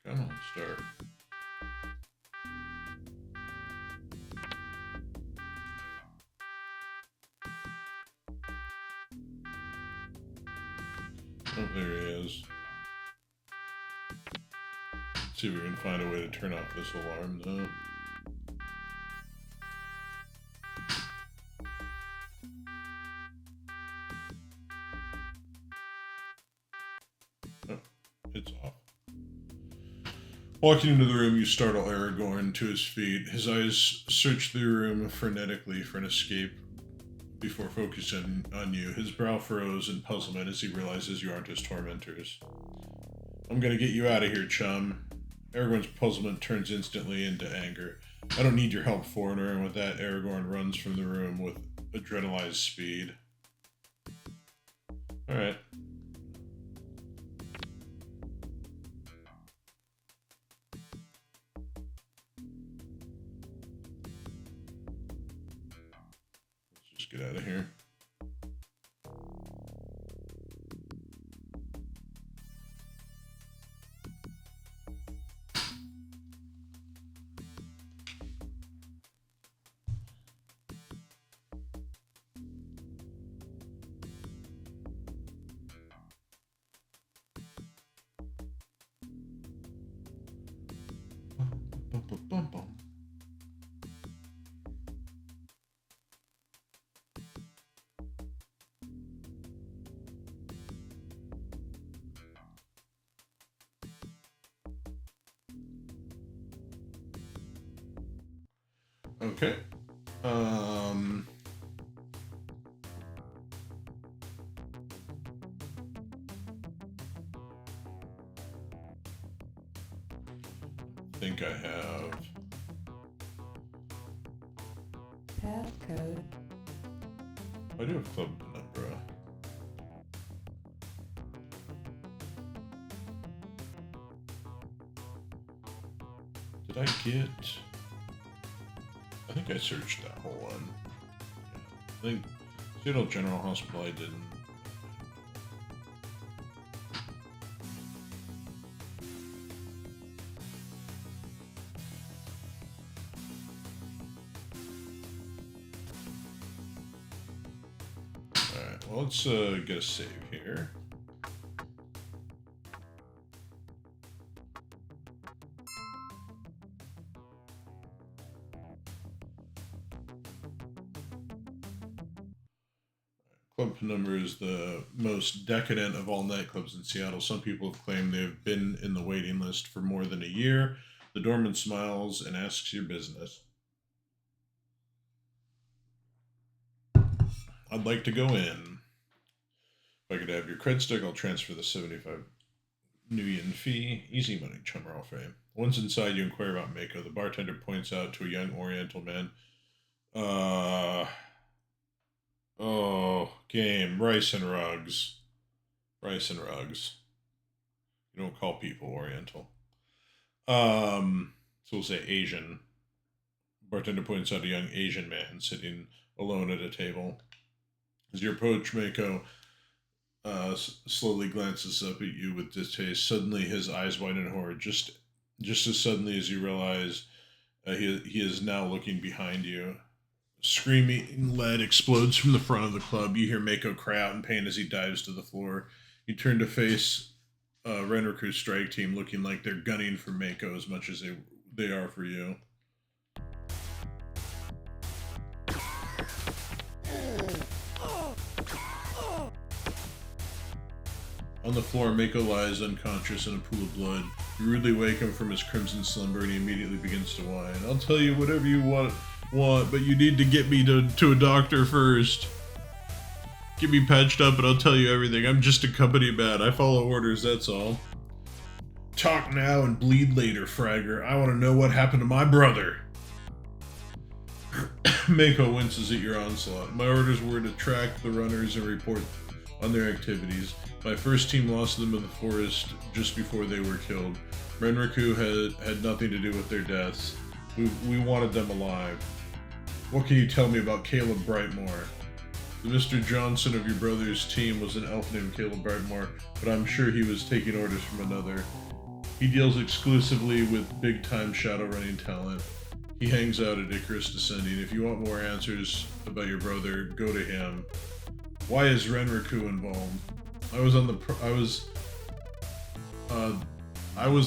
Come on, start. Oh, there he is. Let's see if we can find a way to turn off this alarm, though. Oh, it's off. Walking into the room, you startle Aragorn to his feet. His eyes search the room frenetically for an escape before focusing on you. His brow furrows in puzzlement as he realizes you aren't his tormentors. I'm gonna get you out of here, chum. Aragorn's puzzlement turns instantly into anger. I don't need your help, foreigner, and with that, Aragorn runs from the room with adrenalized speed. Alright. Let's just get out of here. Bum, bum. Okay. I think I have. Passcode. I do have Club Penumbra. Did I get? I think I searched that whole one. I think Seattle General Hospital I didn't. Alright, well, let's get a save here. Club Penumbra is the most decadent of all nightclubs in Seattle. Some people have claimed they have been in the waiting list for more than a year. The doorman smiles and asks your business. I'd like to go in. If I could have your cred stick, I'll transfer the 75 Nuyen fee. Easy money, Chumralfe. Once inside, you inquire about Mako. The bartender points out to a young Oriental man. Game. Rice and rugs. Rice and rugs. You don't call people Oriental. So we'll say Asian. Bartender points out a young Asian man sitting alone at a table. As you approach, Mako slowly glances up at you with distaste. Suddenly, his eyes widen in horror. Just as suddenly as you realize he is now looking behind you. Screaming lead explodes from the front of the club. You hear Mako cry out in pain as he dives to the floor. You turn to face Renraku's strike team, looking like they're gunning for Mako as much as they are for you. On the floor, Mako lies unconscious in a pool of blood. You rudely wake him from his crimson slumber, and he immediately begins to whine. I'll tell you whatever you want, but you need to get me to a doctor first. Get me patched up, and I'll tell you everything. I'm just a company man. I follow orders, that's all. Talk now and bleed later, Fragger. I want to know what happened to my brother. Mako winces at your onslaught. My orders were to track the runners and report on their activities. My first team lost them in the forest just before they were killed. Renraku had nothing to do with their deaths. We wanted them alive. What can you tell me about Caleb Brightmore? The Mr. Johnson of your brother's team was an elf named Caleb Brightmore, but I'm sure he was taking orders from another. He deals exclusively with big-time Shadowrunning talent. He hangs out at Icarus Descending. If you want more answers about your brother, go to him. Why is Renraku involved? I was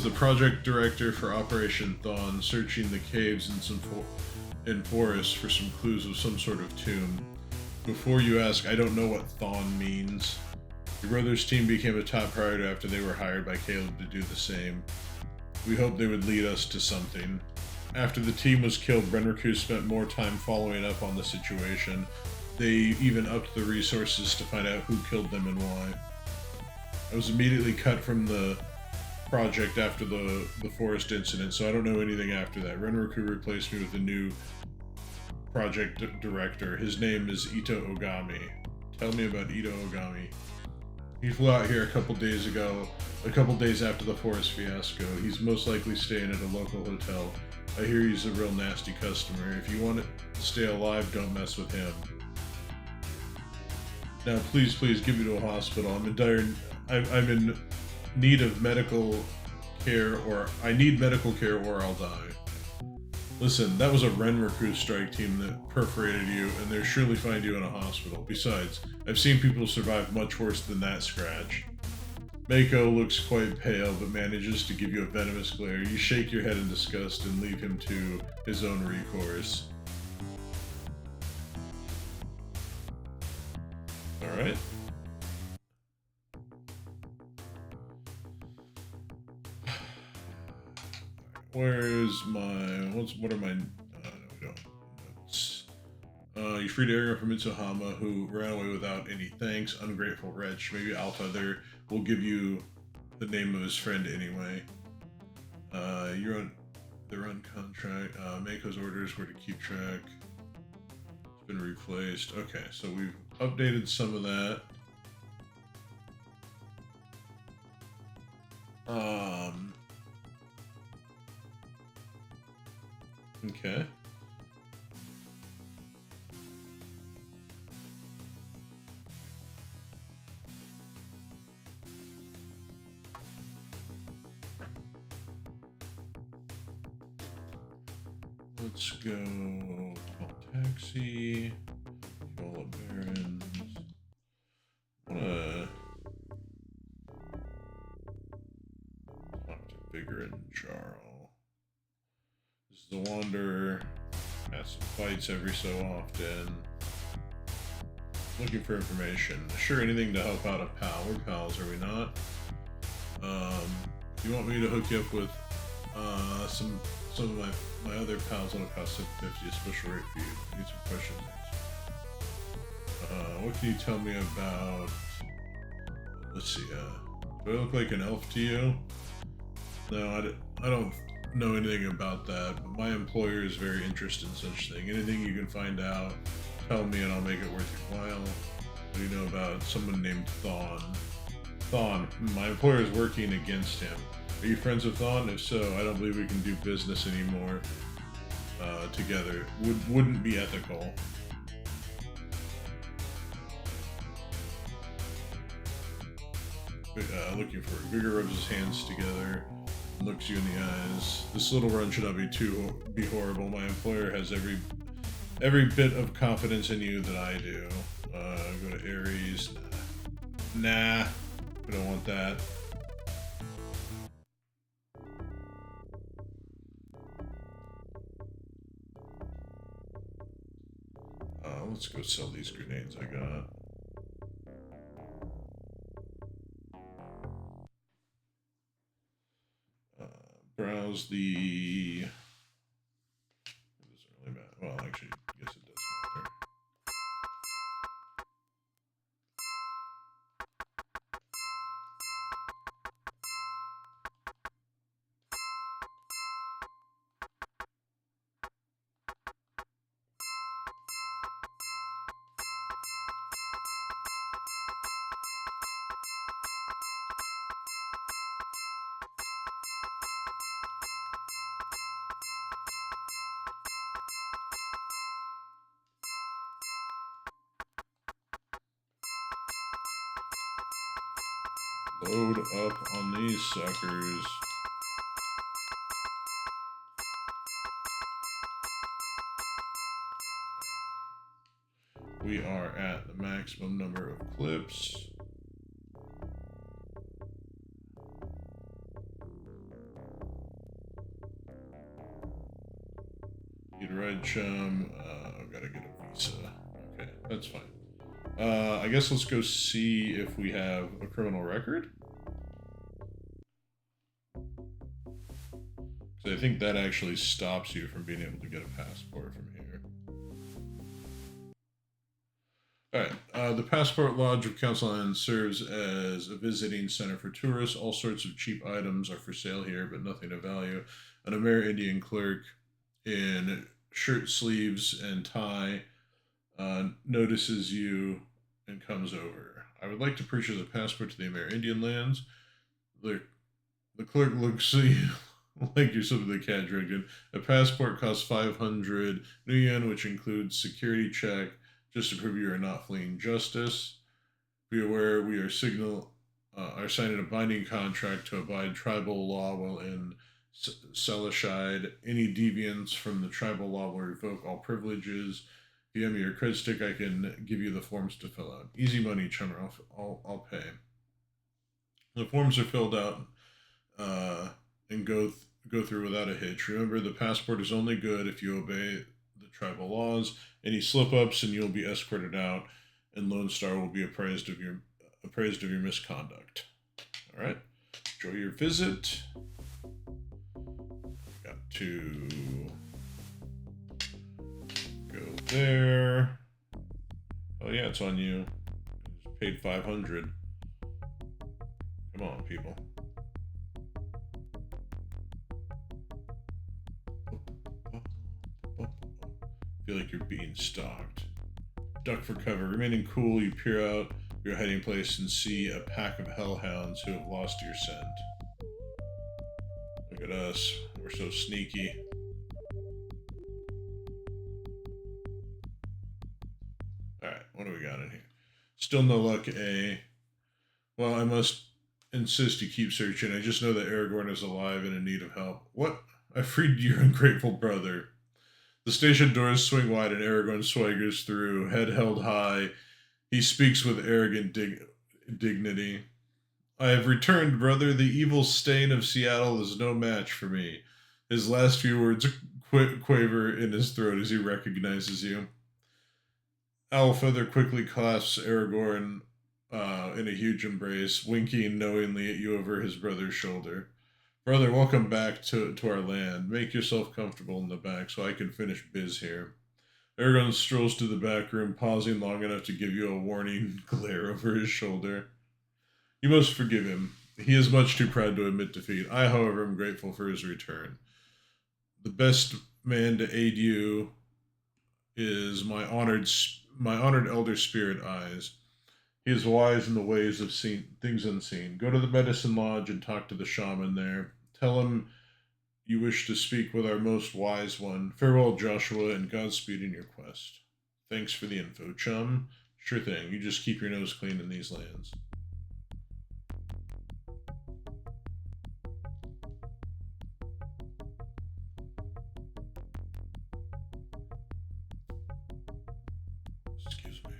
the project director for Operation Thawne, searching the caves in forests for some clues of some sort of tomb. Before you ask, I don't know what Thawne means. Your brother's team became a top priority after they were hired by Caleb to do the same. We hoped they would lead us to something. After the team was killed, Renraku spent more time following up on the situation. They even upped the resources to find out who killed them and why. I was immediately cut from the project after the forest incident, so I don't know anything after that. Renraku replaced me with a new project director. His name is Ito Ogami. Tell me about Ito Ogami. He flew out here a couple days after the forest fiasco. He's most likely staying at a local hotel. I hear he's a real nasty customer. If you want to stay alive, don't mess with him. Now, please get me to a hospital. I'm in need of medical care, or I need medical care, or I'll die. Listen, that was a Renraku strike team that perforated you, and they'll surely find you in a hospital. Besides, I've seen people survive much worse than that scratch. Mako looks quite pale, but manages to give you a venomous glare. You shake your head in disgust and leave him to his own recourse. Alright. Where's my... what are my... no, we don't. Notes. You freed Ariel from Mitsuhama, who ran away without any thanks. Ungrateful wretch. Maybe Alpha there will give you the name of his friend anyway. You're on contract. Mako's orders were to keep track. It's been replaced. Okay, so we've updated some of that. Okay. Let's go call taxi. Call up Barons. Wanna talk to Vigor and Jarl. This is a wanderer. Has some fights every so often. Looking for information. Sure, anything to help out a pal. We're pals, are we not? If you want me to hook you up with some of my other pals, that'll cost $750, a special rate for you. I need some questions answered. What can you tell me about... Let's see, do I look like an elf to you? No, I don't know anything about that, but my employer is very interested in such thing. Anything you can find out, tell me and I'll make it worth your while. What do you know about someone named Thawne? Thawne, my employer is working against him. Are you friends with Thawne? If so, I don't believe we can do business anymore together. Wouldn't be ethical. Looking for it. Vigor rubs his hands together and looks you in the eyes. This little run should not be horrible. My employer has every bit of confidence in you that I do. Go to Ares. Nah, we don't want that. Let's go sell these grenades I got. Browse the... It doesn't really matter. Well, actually, yes it does matter. Load up on these suckers. We are at the maximum number of clips. Need a red chum. I've got to get a visa. Okay, that's fine. I guess let's go see if we have a criminal record. So I think that actually stops you from being able to get a passport from here. Alright, the Passport Lodge of Council Island serves as a visiting center for tourists. All sorts of cheap items are for sale here, but nothing of value. An Amerindian clerk in shirt sleeves and tie notices you and comes over. I would like to purchase a passport to the Amerindian lands. The clerk looks at you like you're something the cat dragged. A passport costs 500 new yen, which includes security check, just to prove you are not fleeing justice. Be aware we are signing a binding contract to abide tribal law while in Celashide. Any deviance from the tribal law will revoke all privileges. If you have me your credit stick, I can give you the forms to fill out. Easy money, Chummer. I'll pay. The forms are filled out and go through without a hitch. Remember, the passport is only good if you obey the tribal laws. Any slip-ups and you'll be escorted out, and Lone Star will be appraised of your misconduct. All right. Enjoy your visit. Got to go there. Oh yeah, it's on you. Just paid 500. Come on, people. Feel like you're being stalked. Duck for cover. Remaining cool, you peer out your hiding place and see a pack of hellhounds who have lost your scent. Look at us. We're so sneaky. Alright, what do we got in here? Still no luck, eh? Well, I must insist you keep searching. I just know that Aragorn is alive and in need of help. What? I freed your ungrateful brother. The station doors swing wide and Aragorn swaggers through, head held high. He speaks with arrogant dignity. I have returned, brother. The evil stain of Seattle is no match for me. His last few words quaver in his throat as he recognizes you. Owlfeather quickly clasps Aragorn in a huge embrace, winking knowingly at you over his brother's shoulder. Brother, welcome back to our land. Make yourself comfortable in the back so I can finish biz here. Aragorn strolls to the back room, pausing long enough to give you a warning glare over his shoulder. You must forgive him. He is much too proud to admit defeat. I, however, am grateful for his return. the best man to aid you is my honored elder spirit eyes. He is wise in the ways of things unseen. Go to the medicine lodge and talk to the shaman there. Tell him you wish to speak with our most wise one. Farewell, Joshua, and Godspeed in your quest. Thanks for the info, chum. Sure thing. You just keep your nose clean in these lands. Excuse me.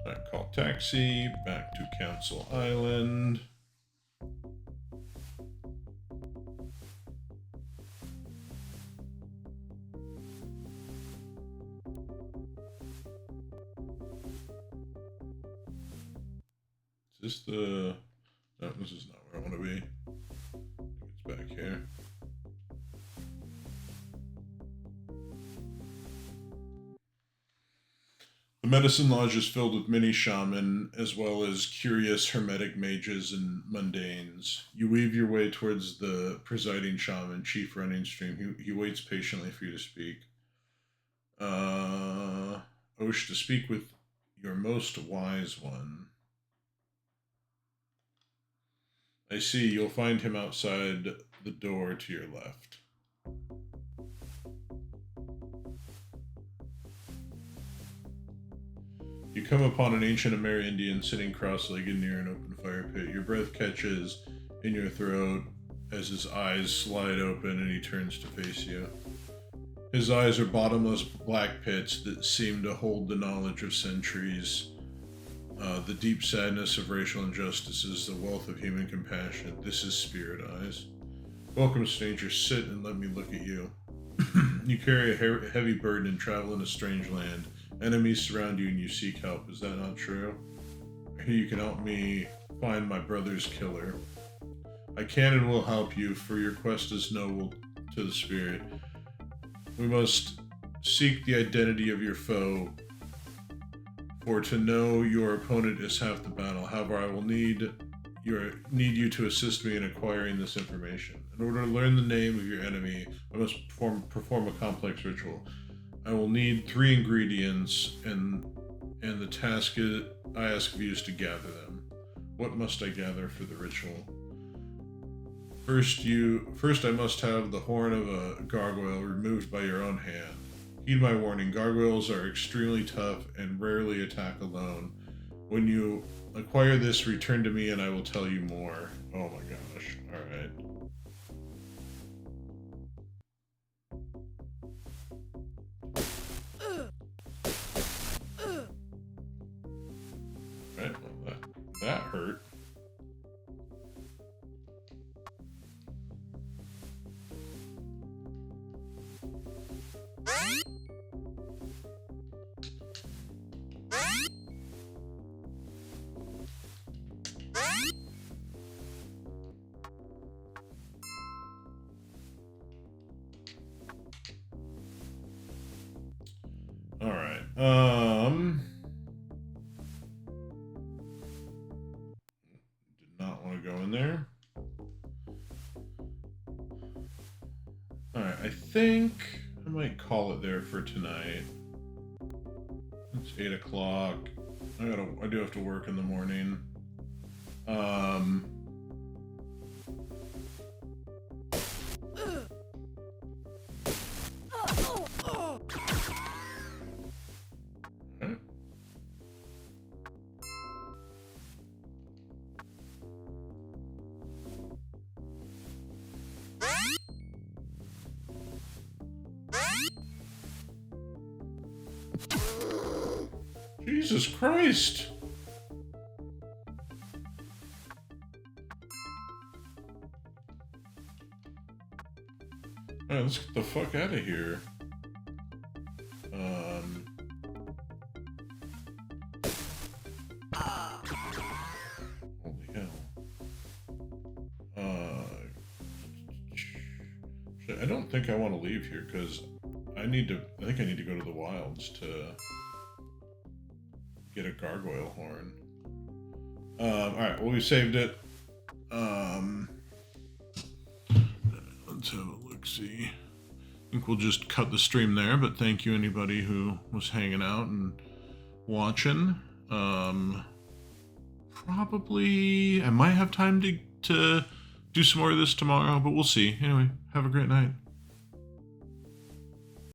Alright, call taxi. Back to Council Island. Is this the... No, this is not where I want to be. It's back here. The medicine lodge is filled with many shaman, as well as curious hermetic mages and mundanes. You weave your way towards the presiding shaman, Chief Running Stream. He waits patiently for you to speak. Wish to speak with your most wise one. I see. You'll find him outside the door to your left. You come upon an ancient Amerindian sitting cross-legged near an open fire pit. Your breath catches in your throat as his eyes slide open and he turns to face you. His eyes are bottomless black pits that seem to hold the knowledge of centuries, the deep sadness of racial injustices, the wealth of human compassion. This is Spirit Eyes. Welcome, stranger. Sit and let me look at you. You carry a heavy burden and travel in a strange land. Enemies surround you and you seek help. Is that not true? You can help me find my brother's killer. I can and will help you, for your quest is noble to the spirit. We must seek the identity of your foe, for to know your opponent is half the battle. However, I will need you to assist me in acquiring this information. In order to learn the name of your enemy, I must perform a complex ritual. I will need 3 ingredients, and the task I ask of you is to gather them. What must I gather for the ritual? First I must have the horn of a gargoyle removed by your own hand. Heed my warning, gargoyles are extremely tough and rarely attack alone. When you acquire this, return to me and I will tell you more. Oh my gosh, alright. Right, well, that hurt. All right. Did not want to go in there. All right. I think I might call it there for tonight. It's 8 o'clock. I do have to work in the morning. Jesus Christ! Alright, let's get the fuck out of here. Holy hell. I don't think I want to leave here, because I think I need to go to the wilds to get a gargoyle horn. All right, well, we saved it. Let's have a look-see. I think we'll just cut the stream there, but thank you anybody who was hanging out and watching. Probably I might have time to do some more of this tomorrow, but we'll see. Anyway, have a great night.